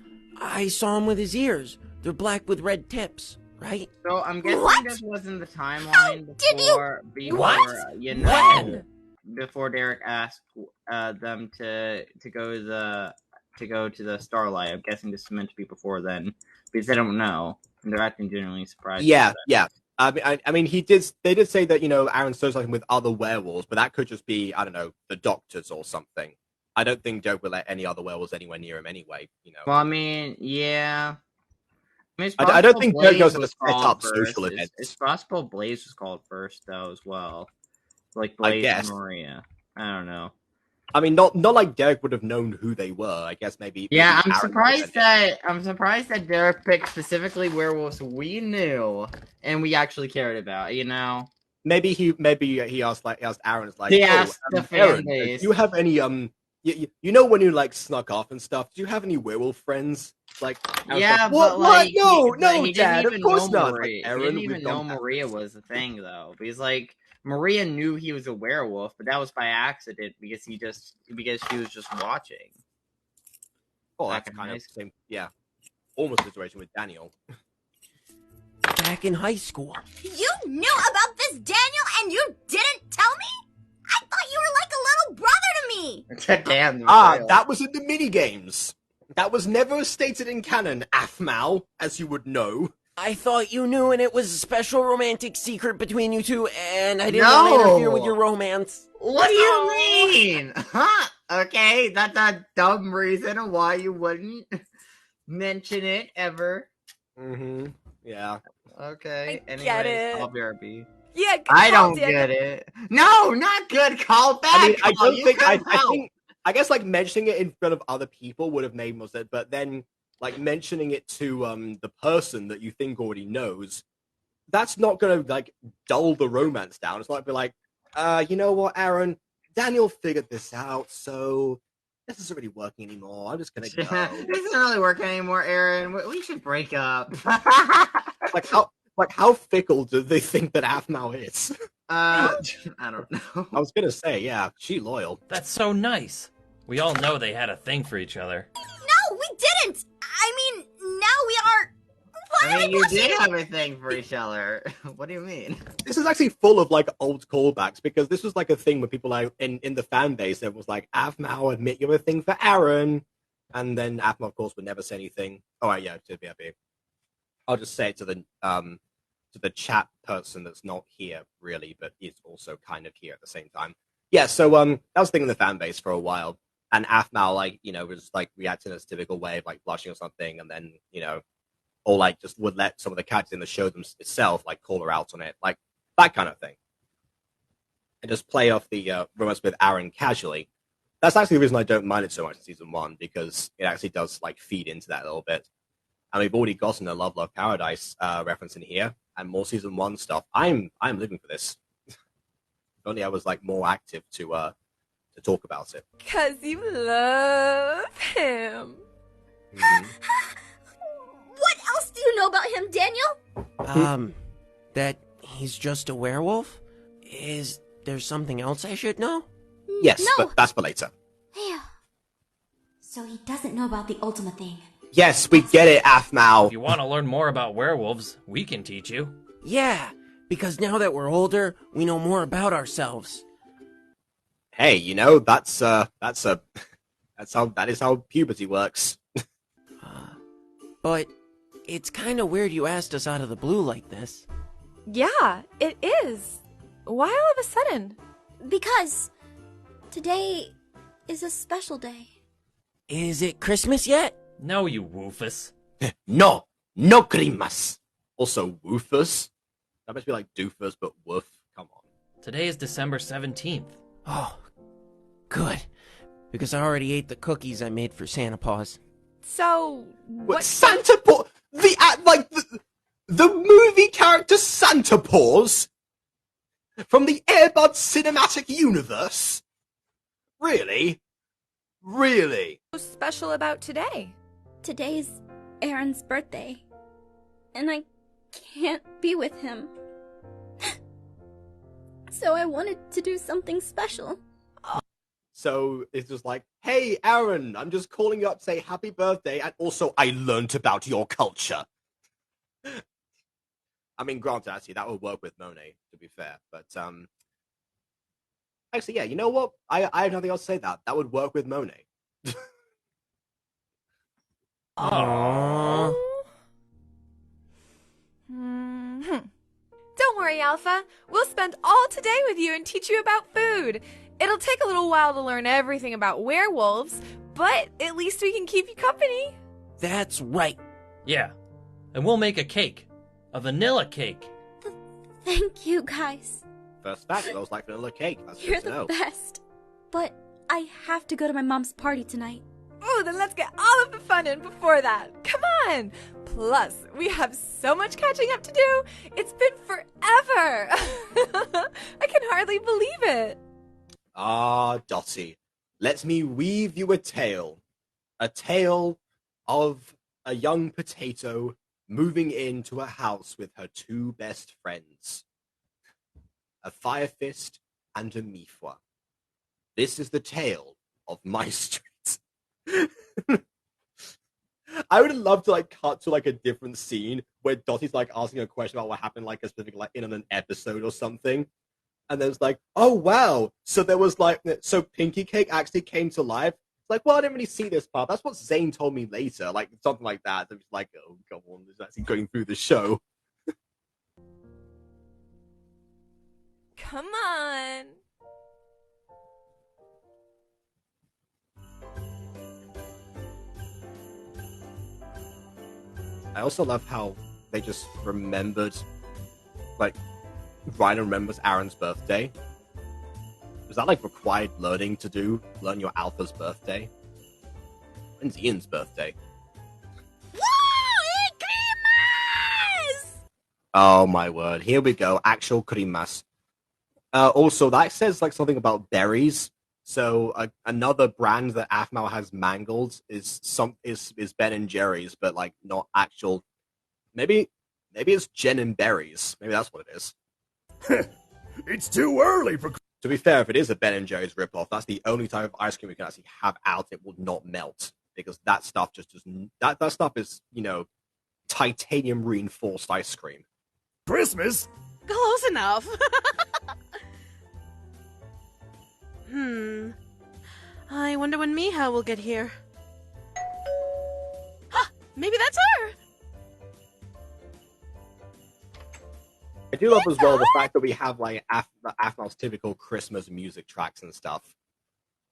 I saw him with his ears. They're black with red tips, right? So I'm guessing this wasn't the timeline before before Derek asked them to go to the Starlight. I'm guessing this is meant to be before then, because they don't know. And they're acting genuinely surprised. Yeah. I mean, they did say that, Aaron socializing with other werewolves, but that could just be, I don't know, the doctors or something. I don't think Dope would let any other werewolves anywhere near him anyway, Well, I mean, yeah. I don't think Dope knows how to set up social events. It's possible Blaze was called first, though, as well. Like Blaze and Maria. I don't know. I mean, not like Derek would have known who they were. I guess maybe. Yeah, I'm surprised that Derek picked specifically werewolves we knew and we actually cared about. Maybe he asked Aaron, like, he asked the fan Aaron, base. Do you have any when you like snuck off and stuff? Do you have any werewolf friends? Like, yeah, but what? No, Dad, of course not. Like, Aaron, he didn't even know Maria was a thing, though. Because Maria knew he was a werewolf, but that was by accident because she was just watching. Oh, that's kind of the same. Yeah, almost the situation with Daniel. Back in high school. You knew about this, Daniel, and you didn't tell me? I thought you were like a little brother to me. Damn. That was in the minigames. That was never stated in canon, Aphmau, as you would know. I thought you knew, and it was a special romantic secret between you two, and I didn't want to interfere with your romance. What do you mean? Huh? Okay, that's a dumb reason why you wouldn't mention it ever. Mm-hmm. Yeah. Okay. I get it. I'll BRB. Yeah, I don't get it. No, not good. Call back. I mean, I Call. don't think. I guess like mentioning it in front of other people would have made more sense, but then like mentioning it to the person that you think already knows, that's not gonna like dull the romance down. It's not be like, you know what, Aaron, Daniel figured this out, so this isn't really working anymore. I'm just gonna go. This isn't really working anymore, Aaron. We should break up. how fickle do they think that Aphmau is? I don't know. I was gonna say, yeah, she loyal. That's so nice. We all know they had a thing for each other. No, we didn't. I mean, now we are. Why I mean, you blushing? did have a thing for each other. What do you mean? This is actually full of like old callbacks because this was like a thing where people like in the fan base that was like, Aphmau, admit you have a thing for Aaron, and then Aphmau of course would never say anything. Oh right, yeah, to BRB. I'll just say it to the chat person that's not here really, but is also kind of here at the same time. Yeah, so that was a thing in the fan base for a while, and Aphmau like was like reacting in a typical way of like blushing or something, and then or like just would let some of the characters in the show itself like call her out on it, like that kind of thing, and just play off the romance with Aaron casually. That's actually the reason I don't mind it so much in season 1, because it actually does like feed into that a little bit. And we've already gotten a Love Love Paradise reference in here, and more season 1 stuff. I'm living for this. If only I was like more active to talk about it. 'Cause you love him. Mm-hmm. What else do you know about him, Daniel? That he's just a werewolf? Is there something else I should know? Yes, No. but that's for later. So he doesn't know about the Ultima thing. Yes, we get it, Aphmau. If you want to learn more about werewolves, we can teach you. Yeah, because now that we're older, we know more about ourselves. Hey, that is how puberty works. But it's kind of weird you asked us out of the blue like this. Yeah, it is. Why all of a sudden? Because today is a special day. Is it Christmas yet? No, you woofus. No Christmas. Also, woofus. That must be like doofus, but woof. Come on. Today is December 17th. Oh, good. Because I already ate the cookies I made for Santa Paws. So, what? Santa Paws? The movie character Santa Paws? From the Airbud cinematic universe? Really? Really? What's special about today? Today's Aaron's birthday, and I can't be with him. So I wanted to do something special. So it's just like, hey, Aaron, I'm just calling you up to say happy birthday, and also I learned about your culture. I mean, granted, actually, that would work with Monet, to be fair, but actually, yeah, you know what? I have nothing else to say. That would work with Monet. Aww. Don't worry, Alpha. We'll spend all today with you and teach you about food. It'll take a little while to learn everything about werewolves, but at least we can keep you company. That's right. Yeah. And we'll make a cake. A vanilla cake. Thank you, guys. First fact, smells like vanilla cake. That's You're good to the know. best. But I have to go to my mom's party tonight. Oh, then let's get all of the fun in before that. Come on. Plus, we have so much catching up to do. It's been forever. I can hardly believe it. Ah, Dottie, let me weave you a tale. A tale of a young potato moving into a house with her 2 best friends. a fire fist, and a mifwa. This is the tale of MyStreet. I would love to like cut to like a different scene where Dottie's like asking a question about what happened like a specific like in an episode or something, and then it's like, oh wow, so there was like so Pinky Cake actually came to life. It's like, well, I didn't really see this part. That's what Zane told me later, like something like that. It's like, oh come on, this is actually going through the show. Come on. I also love how they just remembered, like, Ryan remembers Aaron's birthday. Was that, like, required learning to do? Learn your alpha's birthday? When's Ian's birthday? Oh, my word. Here we go. Actual kurimas. Also, that says, like, something about berries. So another brand that Aphmau has mangled is Ben and Jerry's, but like not actual. Maybe it's Jen and Berries. Maybe that's what it is. It's too early for. To be fair, if it is a Ben and Jerry's ripoff, that's the only type of ice cream we can actually have out. It will not melt because that stuff just doesn't. That stuff is titanium reinforced ice cream. Christmas. Close enough. I wonder when Miha will get here. Maybe that's her! I do love as well the fact that we have like Aphmau's typical Christmas music tracks and stuff.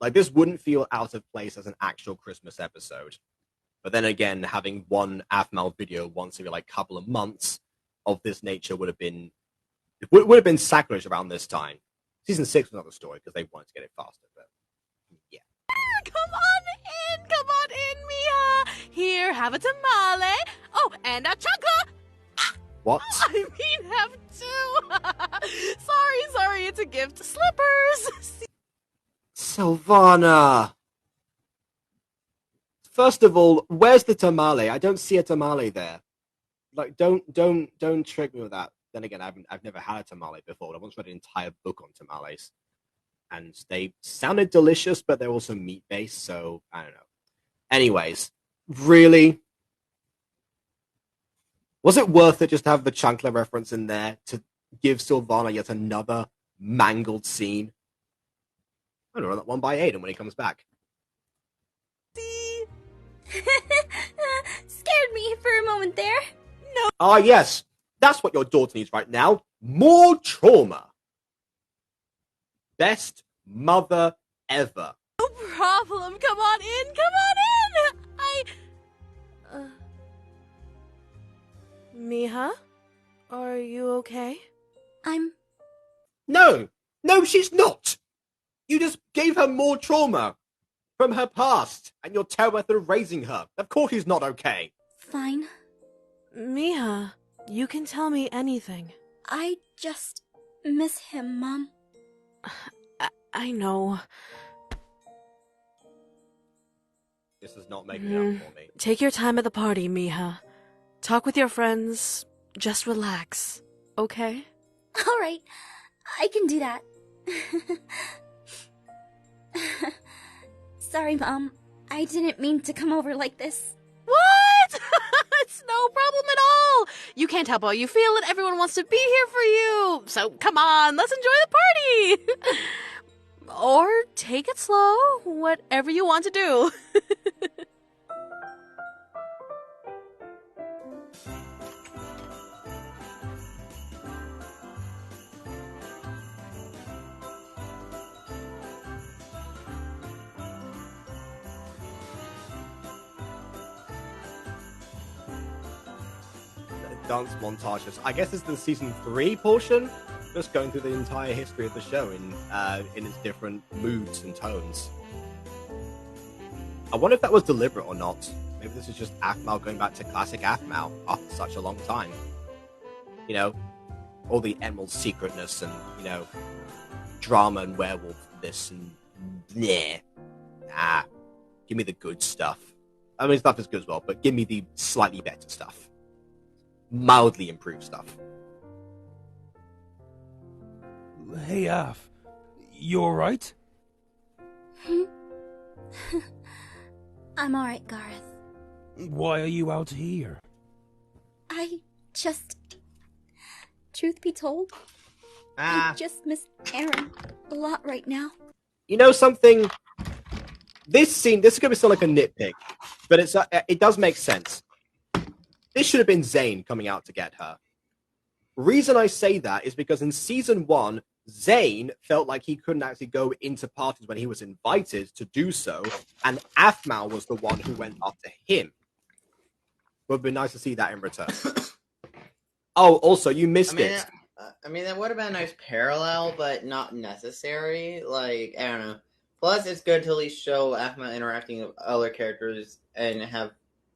Like this wouldn't feel out of place as an actual Christmas episode. But then again, having one Aphmau video once every like couple of months of this nature would have been sacrilege around this time. Season 6 was another story because they wanted to get it faster, but yeah. Come on in, Miha! Here, have a tamale! Oh, and a chancla! What? I mean, have two! sorry, it's a gift. Slippers! Sylvana! First of all, where's the tamale? I don't see a tamale there. Like, don't trick me with that. Then again, I've never had a tamale before. I once read an entire book on tamales, and they sounded delicious, but they're also meat based. So I don't know. Anyways, really, was it worth it just to have the chancla reference in there to give Sylvana yet another mangled scene? I'm gonna run that one by Aiden when he comes back. Scared me for a moment there. No. Ah, yes. That's what your daughter needs right now. More trauma. Best mother ever. No problem. Come on in. Miha? Are you okay? No, she's not. You just gave her more trauma from her past, and your terrible method of raising her. Of course she's not okay. Fine. Miha, you can tell me anything. I just miss him, Mom. I know. This is not making it up for me. Take your time at the party, Miha. Talk with your friends. Just relax, okay? All right, I can do that. Sorry, Mom. I didn't mean to come over like this. What? It's no problem at all. You can't help how you feel, and everyone wants to be here for you. So come on, let's enjoy the party. Or take it slow, whatever you want to do. Dance montages. I guess it's the season 3 portion, just going through the entire history of the show in its different moods and tones. I wonder if that was deliberate or not. Maybe this is just Aphmau going back to classic Aphmau after such a long time. You know, all the emerald secretness and, you know, drama and werewolf this and bleh. Nah, give me the good stuff. I mean, stuff is good as well, but give me the slightly better stuff. Mildly improved stuff. Hey, Af. You alright? I'm alright, Garth. Why are you out here? I just... Truth be told, I just miss Aaron a lot right now. You know something? This scene, this is going to sound like a nitpick, but it does make sense. This should have been Zane coming out to get her. Reason I say that is because in season 1, Zane felt like he couldn't actually go into parties when he was invited to do so, and Aphmau was the one who went after him. Would be nice to see that in return. Oh, also, you missed it. I mean, that would have been a nice parallel, but not necessary. Like, I don't know. Plus, it's good to at least show Aphmau interacting with other characters and have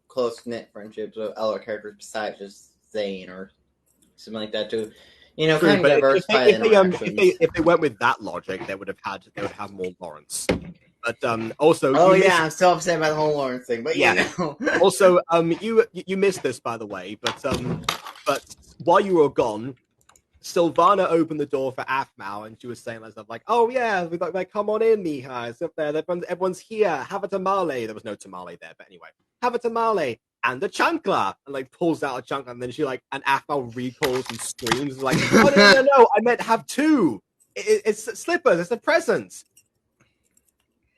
close-knit friendships with other characters besides just Zane or something like that, too. You know, True, kind of diversify interactions. If they went with that logic, they would have more Lawrence. But also, I'm still upset about the whole Lawrence thing. But yeah, you know. Also, you missed this, by the way. But while you were gone, Sylvana opened the door for Aphmau, and she was saying stuff like, "Oh yeah, like come on in, Mija. It's up there. Everyone's here. Have a tamale." There was no tamale there, but anyway, have a tamale and a chancla, and like pulls out a chancla, and then and Aphmau recalls and screams like, "Oh no! I meant have two. It's slippers. It's a present."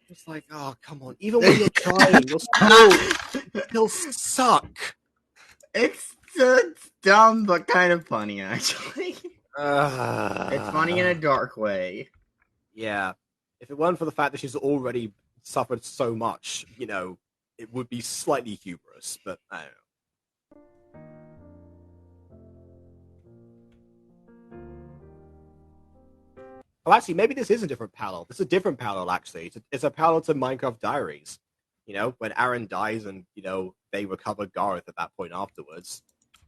It's like, oh come on! Even when you're trying, you'll still suck. It's dumb, but kind of funny, actually. It's funny in a dark way. Yeah. If it weren't for the fact that she's already suffered so much, it would be slightly humorous, but I don't know. Oh, actually, maybe this is a different parallel. This is a different parallel, actually. It's a parallel to Minecraft Diaries. When Aaron dies and, they recover Gareth at that point afterwards,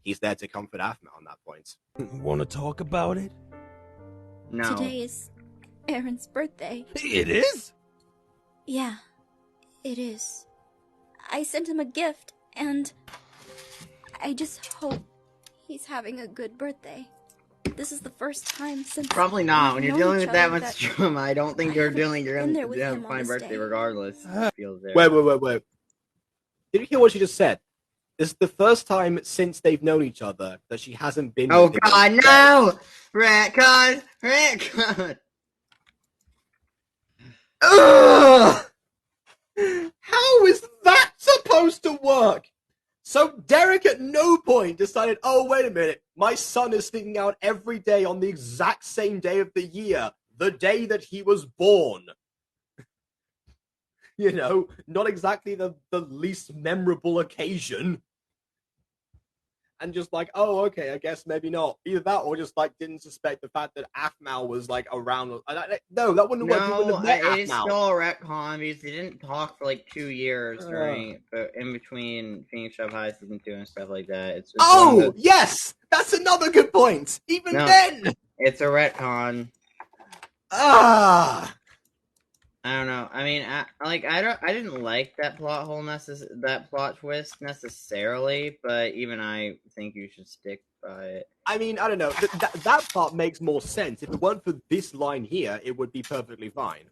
he's there to comfort Aphmau on that point. Want to talk about it? No. Today is Aaron's birthday. It is? Yeah, it is. I sent him a gift, and I just hope he's having a good birthday. This is the first time since... Probably not. When you're dealing with that much trauma, I don't think you're going to have a fine birthday regardless. Wait. Did you hear what she just said? This is the first time since they've known each other that she hasn't been... Oh god, no! Retcon! Ugh! How is that supposed to work? So Derek at no point decided, oh, wait a minute, my son is sneaking out every day on the exact same day of the year, the day that he was born. Not exactly the least memorable occasion. And just like, oh, okay, I guess maybe not. Either that or just like didn't suspect the fact that Aphmau was like around. No, that wouldn't work. No, it's still a retcon because they didn't talk for like 2 years, right? But in between Phoenix Shop High Season 2 and stuff like that. It's yes! That's another good point! Then! It's a retcon. I don't know. I mean, I didn't like that plot hole that plot twist necessarily, but even I think you should stick by it. I mean, I don't know. That part makes more sense. If it weren't for this line here, it would be perfectly fine.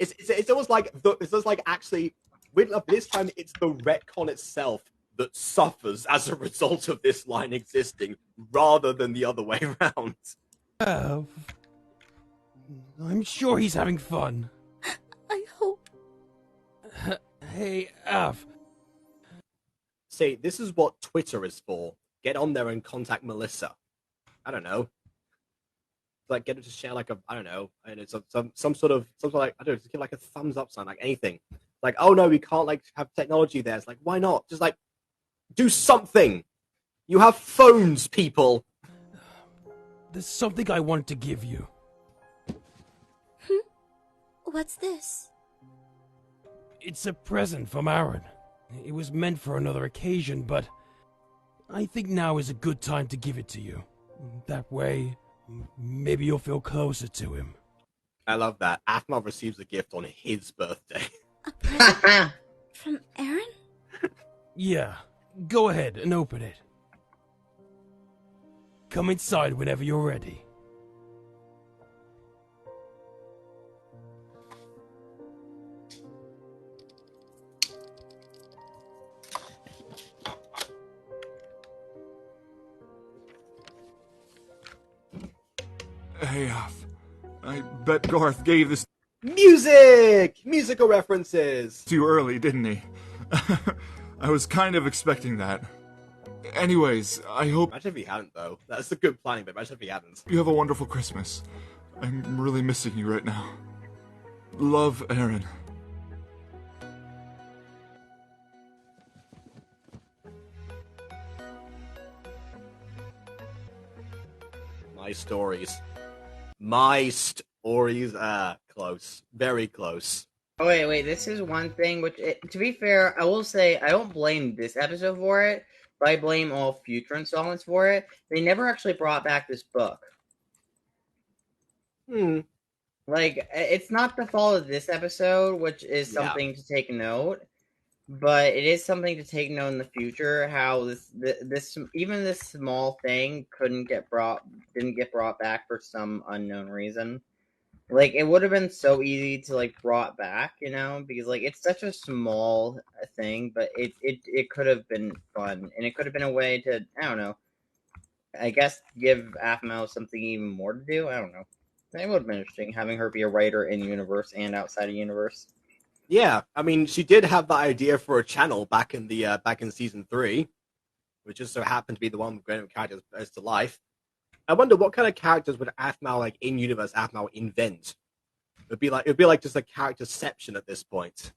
It's almost like actually, this time it's the retcon itself that suffers as a result of this line existing, rather than the other way around. I'm sure he's having fun. I hope. Hey, Af. See, this is what Twitter is for. Get on there and contact Melissa. I don't know. Like, get her to share I don't know, and it's some sort of like, I don't know, just give like a thumbs up sign, like anything. Like, oh no, we can't like have technology there. It's like, why not? Just like, do something. You have phones, people. There's something I want to give you. What's this? It's a present from Aaron. It was meant for another occasion, but I think now is a good time to give it to you. That way, maybe you'll feel closer to him. I love that. Aphmau receives a gift on his birthday. A present from Aaron? Yeah, go ahead and open it. Come inside whenever you're ready. Hey, I bet Garth gave this Musical references. too early, didn't he? I was kind of expecting that. Anyways, I hope... Imagine if he hadn't, though. That's a good planning, but imagine if he hadn't. You have a wonderful Christmas. I'm really missing you right now. Love, Aaron. My stories. Close. Very close. Oh, wait, this is one thing, to be fair, I will say, I don't blame this episode for it, but I blame all future installments for it. They never actually brought back this book. Like, it's not the fault of this episode, which is something to take note, but it is something to take note in the future, how this even this small thing didn't get brought back for some unknown reason. Like, it would have been so easy to, like, brought back, you know, because, like, it's such a small thing, but it could have been fun, and it could have been a way to, I don't know, I guess give Aphmau something even more to do. I don't know. It would have been interesting having her be a writer in universe and outside of universe. Yeah, I mean, she did have that idea for a channel back in season 3, which just so happened to be the one with great characters as to life. I wonder what kind of characters would Aphmau, like in universe Aphmau, invent. It'd be like just a characterception at this point.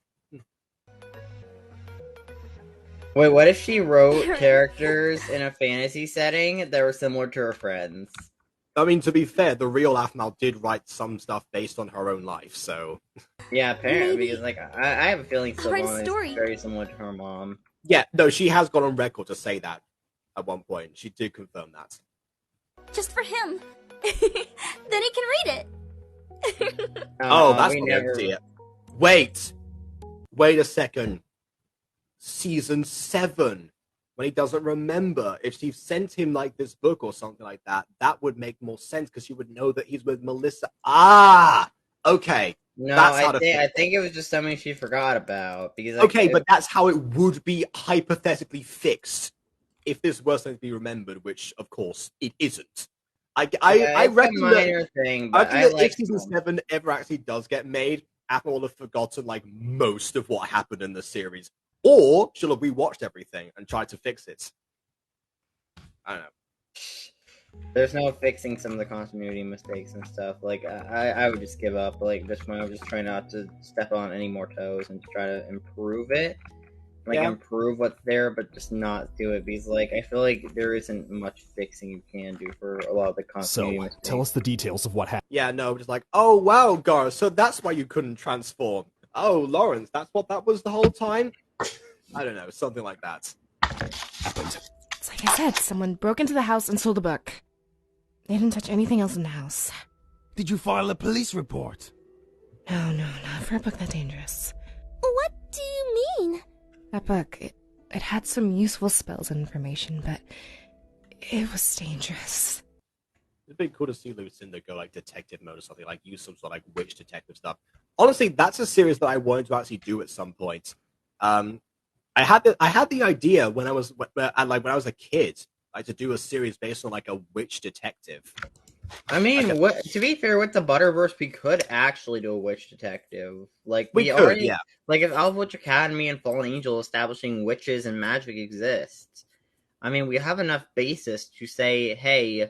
Wait, what if she wrote characters in a fantasy setting that were similar to her friends? I mean, to be fair, the real Aphmau did write some stuff based on her own life, so... Yeah, apparently, because, like, I have a feeling Sylvana is very similar to her mom. Yeah, no, she has gone on record to say that at one point. She did confirm that. Just for him. Then he can read it. That's not the idea. Wait a second. Season 7, when he doesn't remember, if she sent him like this book or something like that, that would make more sense because you would know that he's with Melissa. Okay. No, that's I think it was just something she forgot about because. But that's how it would be hypothetically fixed if this were something to be remembered, which of course it isn't. I reckon that if season 7 ever actually does get made, Apple will have forgotten like most of what happened in the series. Or she'll have rewatched everything and tried to fix it. I don't know. There's no fixing some of the continuity mistakes and stuff. Like, I would just give up. Like, this one, I would just try not to step on any more toes and try to improve it. Like, improve what's there, but just not do it. Because, like, I feel like there isn't much fixing you can do for a lot of the continuity mistakes. Tell us the details of what happened. Yeah, no, just like, oh, wow, Garth, so that's why you couldn't transform. Oh, Lawrence, that's what that was the whole time? I don't know, something like that. It's like I said, someone broke into the house and stole the book. They didn't touch anything else in the house. Did you file a police report? No, not for a book that dangerous. What do you mean? That book, it had some useful spells and information, but it was dangerous. It'd be cool to see Lucinda go like detective mode or something, like use some sort of like witch detective stuff. Honestly, that's a series that I wanted to actually do at some point. I had the idea when I was a kid, like to do a series based on like a witch detective. I mean, to be fair, with the Butterverse, we could actually do a witch detective. Like we already, yeah. Like if Elf Witch Academy and Fallen Angel establishing witches and magic exists, I mean, we have enough basis to say, hey,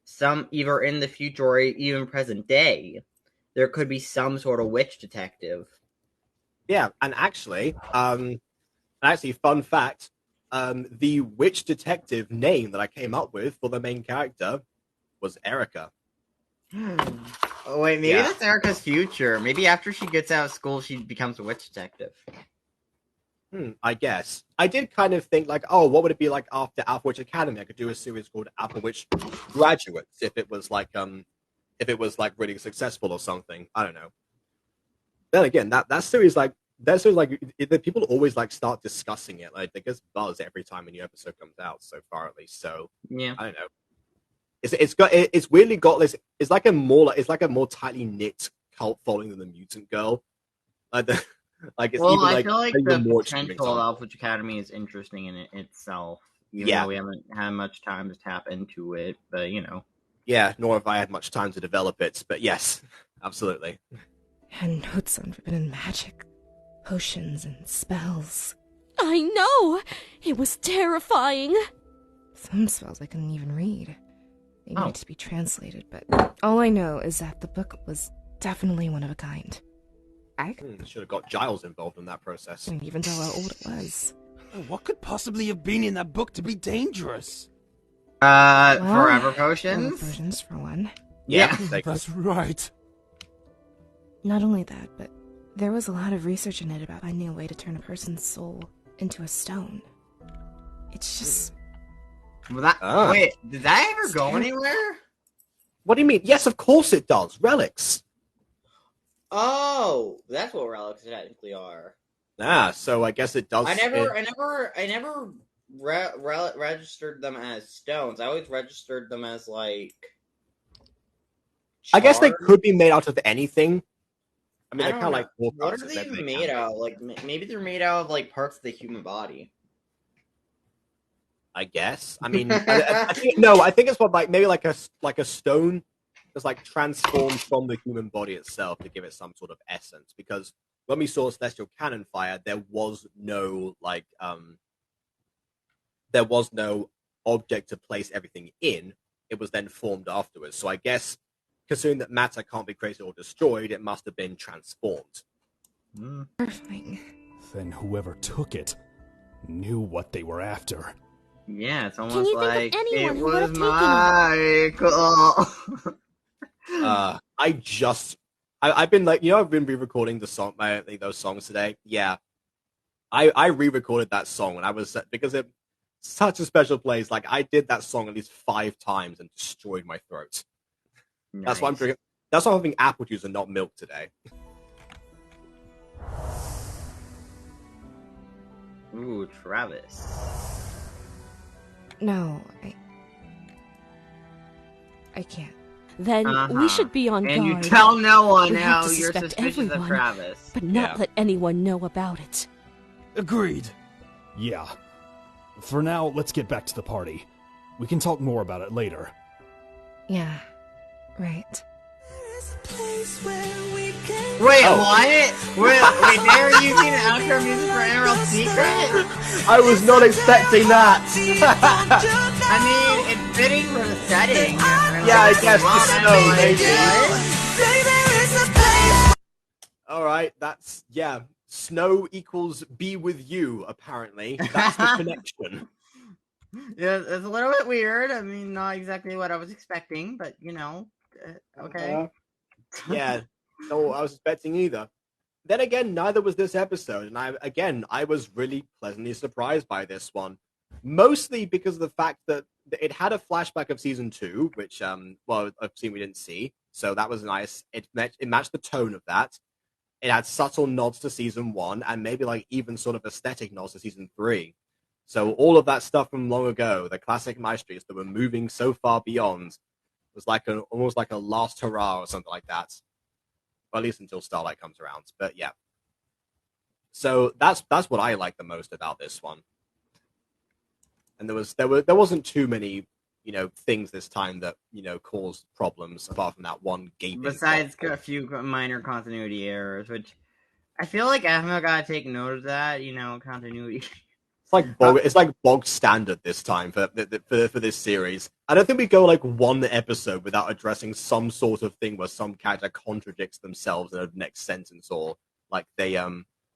some either in the future or even present day, there could be some sort of witch detective. Yeah, and actually, fun fact, the witch detective name that I came up with for the main character was Erica. Oh, wait, maybe that's Erica's future. Maybe after she gets out of school, she becomes a witch detective. I guess. I did kind of think like, oh, what would it be like after Alpha Witch Academy? I could do a series called Alpha Witch Graduates if it was like really successful or something. I don't know. Then again, that series people always like start discussing it. Like, there gets buzz every time a new episode comes out, so far at least. So yeah, I don't know. It's weirdly got this. It's like a more tightly knit cult following than the Mutant Girl. I feel like the potential of Alpha Witch Academy is interesting in itself. Even though we haven't had much time to tap into it, but you know. Yeah, nor have I had much time to develop it, but yes, absolutely. And notes on forbidden magic, potions, and spells. I know! It was terrifying! Some spells I couldn't even read. They needed to be translated, but all I know is that the book was definitely one of a kind. Should have got Giles involved in that process. I couldn't even tell how old it was. What could possibly have been in that book to be dangerous? Forever potions? Forever potions, for one. Yeah, that's right. Not only that, but there was a lot of research in it about finding a way to turn a person's soul into a stone. It's just... Well, that, wait, did that ever go anywhere? What do you mean? Yes, of course it does. Relics. Oh, that's what relics technically are. Ah, so I guess it does. I never registered them as stones. I always registered them as like. I guess they could be made out of anything. I mean, they're kind of like. What are they made out of? Like, maybe they're made out of like parts of the human body. I guess. I mean, I think it's what maybe like a stone that's like transformed from the human body itself to give it some sort of essence. Because when we saw Celestial Cannon fire, there was no object to place everything in. It was then formed afterwards. So I guess, considering that matter can't be created or destroyed, it must have been transformed. Perfect. Then whoever took it knew what they were after. Yeah, it's almost like it was Michael. I've been like, I've been re-recording the song, those songs today. Yeah, I re-recorded that song when I was because it's such a special place. Like I did that song at least 5 times and destroyed my throat. Nice. That's why I'm drinking. That's why I'm having apple juice and not milk today. Ooh, Travis. No, I can't. Then we should be on guard. And you tell no one we how have to you're suspect suspicious everyone, of Travis. but not let anyone know about it. Agreed. Yeah. For now, let's get back to the party. We can talk more about it later. Yeah, right. Wait, what? Wait, they were using the outro music for Emerald Secret? I was not expecting that. I mean, it's fitting for the setting. Yeah, I guess the snow, maybe. Alright, that's, snow equals be with you, apparently. That's the connection. Yeah, it's a little bit weird. I mean, not exactly what I was expecting, but, okay. Yeah, no, I was expecting either. Then again, neither was this episode, and I was really pleasantly surprised by this one. Mostly because of the fact that it had a flashback of season 2, which, a scene we didn't see, so that was nice. It matched the tone of that. It had subtle nods to season 1, and maybe like even sort of aesthetic nods to season 3. So all of that stuff from long ago, the classic MyStreets that were moving so far beyond, was like almost like a last hurrah or something like that. Well, at least until Starlight comes around. But yeah. So that's what I like the most about this one. And there wasn't too many, things this time that, caused problems apart from that one gaping. Besides a few minor continuity errors, which I feel like Aphmau gotta take note of that, continuity. It's like bog standard this time for this series. I don't think we go like one episode without addressing some sort of thing where some character contradicts themselves in the next sentence, or like they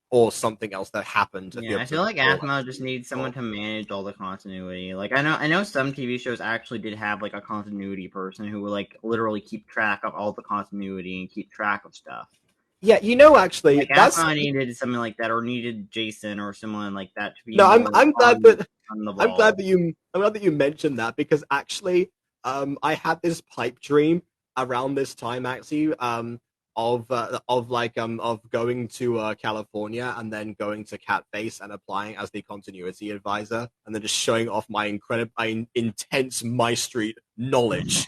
or something else that happened. Yeah, I feel like Aphmau just needs someone to manage all the continuity. Like I know some TV shows actually did have like a continuity person who would like literally keep track of all the continuity and keep track of stuff. Yeah, actually, like Aphmau needed something like that, or needed Jason or someone like that to be. No, I'm glad that you mentioned that, because actually, I had this pipe dream around this time actually, of going to California and then going to Catface and applying as the continuity advisor, and then just showing off my intense MyStreet knowledge.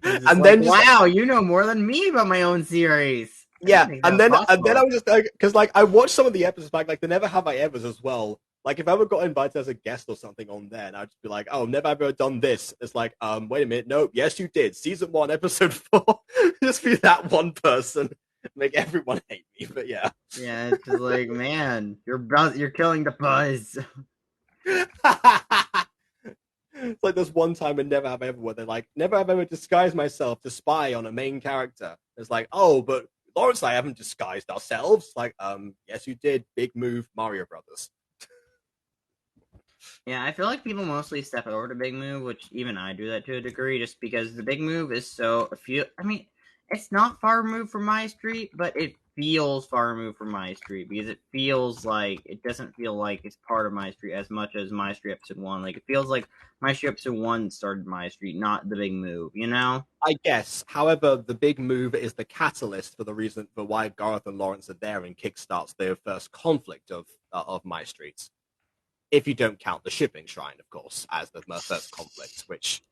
And then wow, you know more than me about my own series. Yeah, and then I was just because I watched some of the episodes back, like the Never Have I Evers as well, Like, if I ever got invited as a guest or something on there, and I'd just be like, oh, never ever done this. It's like, wait a minute. Nope. Yes, you did. Season 1, episode 4. Just be that one person. Make everyone hate me, but yeah. Yeah, it's just like, man, you're killing the buzz. It's like this one time in Never Have I Ever where they're like, never have I ever disguised myself to spy on a main character. It's like, oh, but Lawrence and I haven't disguised ourselves. Like, yes, you did. Big move, Mario Brothers. Yeah, I feel like people mostly step over to Big Move, which even I do that to a degree, just because the Big Move is so I mean, it's not far removed from MyStreet, but it feels far removed from MyStreet because it feels like it doesn't feel like it's part of MyStreet as much as MyStreet episode 1. Like, it feels like MyStreet episode 1 started MyStreet, not the Big Move, you know? I guess. However, the Big Move is the catalyst for the reason for why Garth and Lawrence are there and kickstarts their first conflict of MyStreet. If you don't count the shipping shrine, of course, as the first conflict, which,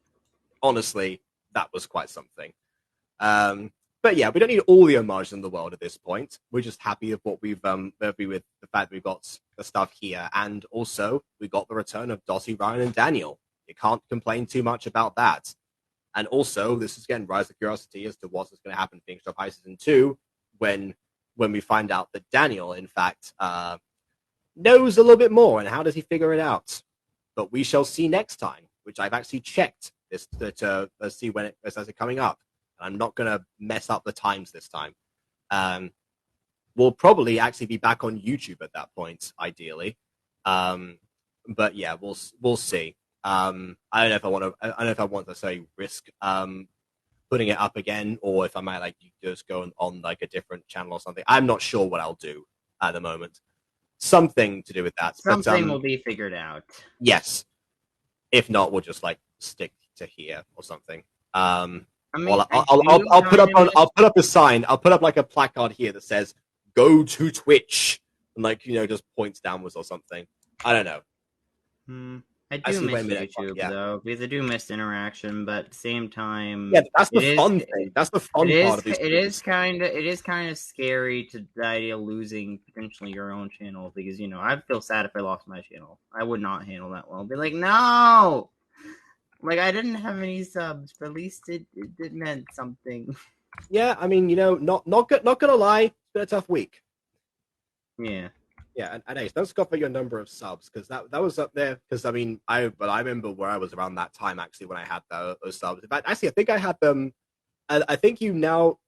honestly, that was quite something. But yeah, we don't need all the homage in the world at this point. We're just happy with what we've happy with the fact that we've got the stuff here, and also we got the return of Dottie, Ryan, and Daniel. You can't complain too much about that. And also, this is again rise of curiosity as to what's going to happen in Phoenix Drop High Season 2 when we find out that Daniel, in fact, knows a little bit more, and how does he figure it out? But we shall see next time, which I've actually checked this to see when it says it coming up. I'm not going to mess up the times this time. We'll probably actually be back on YouTube at that point, ideally. But yeah, we'll see. I don't know if I want to say risk putting it up again, or if I might like just go on like a different channel or something. I'm not sure what I'll do at the moment. Something to do with that. Something will be figured out. Yes. If not, we'll just like stick to here or something. I mean, well, I'll put up a sign. I'll put up like a placard here that says "Go to Twitch," and like just points downwards or something. I don't know. I do miss YouTube though, because I do miss interaction, but at the same time, yeah, that's the fun thing. That's the fun part of these. It is kind of scary to the idea of losing potentially your own channel, because I'd feel sad if I lost my channel. I would not handle that well. I'd be like, no. Like, I didn't have any subs, but at least it meant something. Yeah, I mean, not gonna lie, it's been a tough week. Yeah. Yeah, and Ace, don't scoff at your number of subs, because that was up there. Because I mean, I remember where I was around that time actually when I had those subs. In fact, actually, I think I had them. I think you now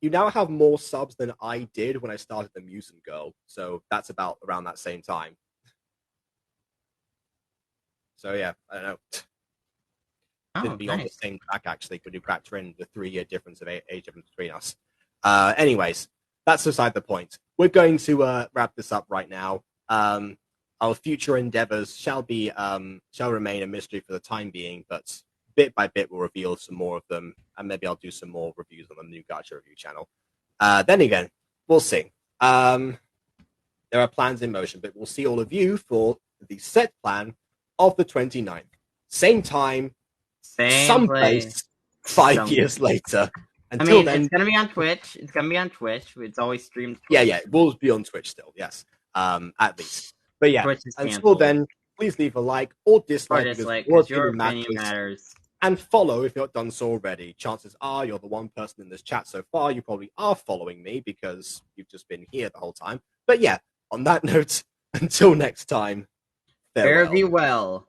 have more subs than I did when I started the Mutant Girl. So that's about around that same time. So yeah, I don't know. Didn't be on the same track actually. Could you factor in the 3-year difference of age difference between us? Anyways, that's beside the point. We're going to wrap this up right now. Our future endeavors shall remain a mystery for the time being, but bit by bit we'll reveal some more of them, and maybe I'll do some more reviews on the new Gacha Review channel. Then again, we'll see. There are plans in motion, but we'll see all of you for the set plan of the 29th. Same time, someplace 5 years later. Until then, it's gonna be on Twitch. It's always streamed. Twitch. Yeah, it will be on Twitch still. Yes, at least. But yeah, until then, please leave a like or dislike, because your opinion matters. And follow if you're not done so already. Chances are you're the one person in this chat so far. You probably are following me because you've just been here the whole time. But yeah, on that note, until next time, farewell. Fare thee well.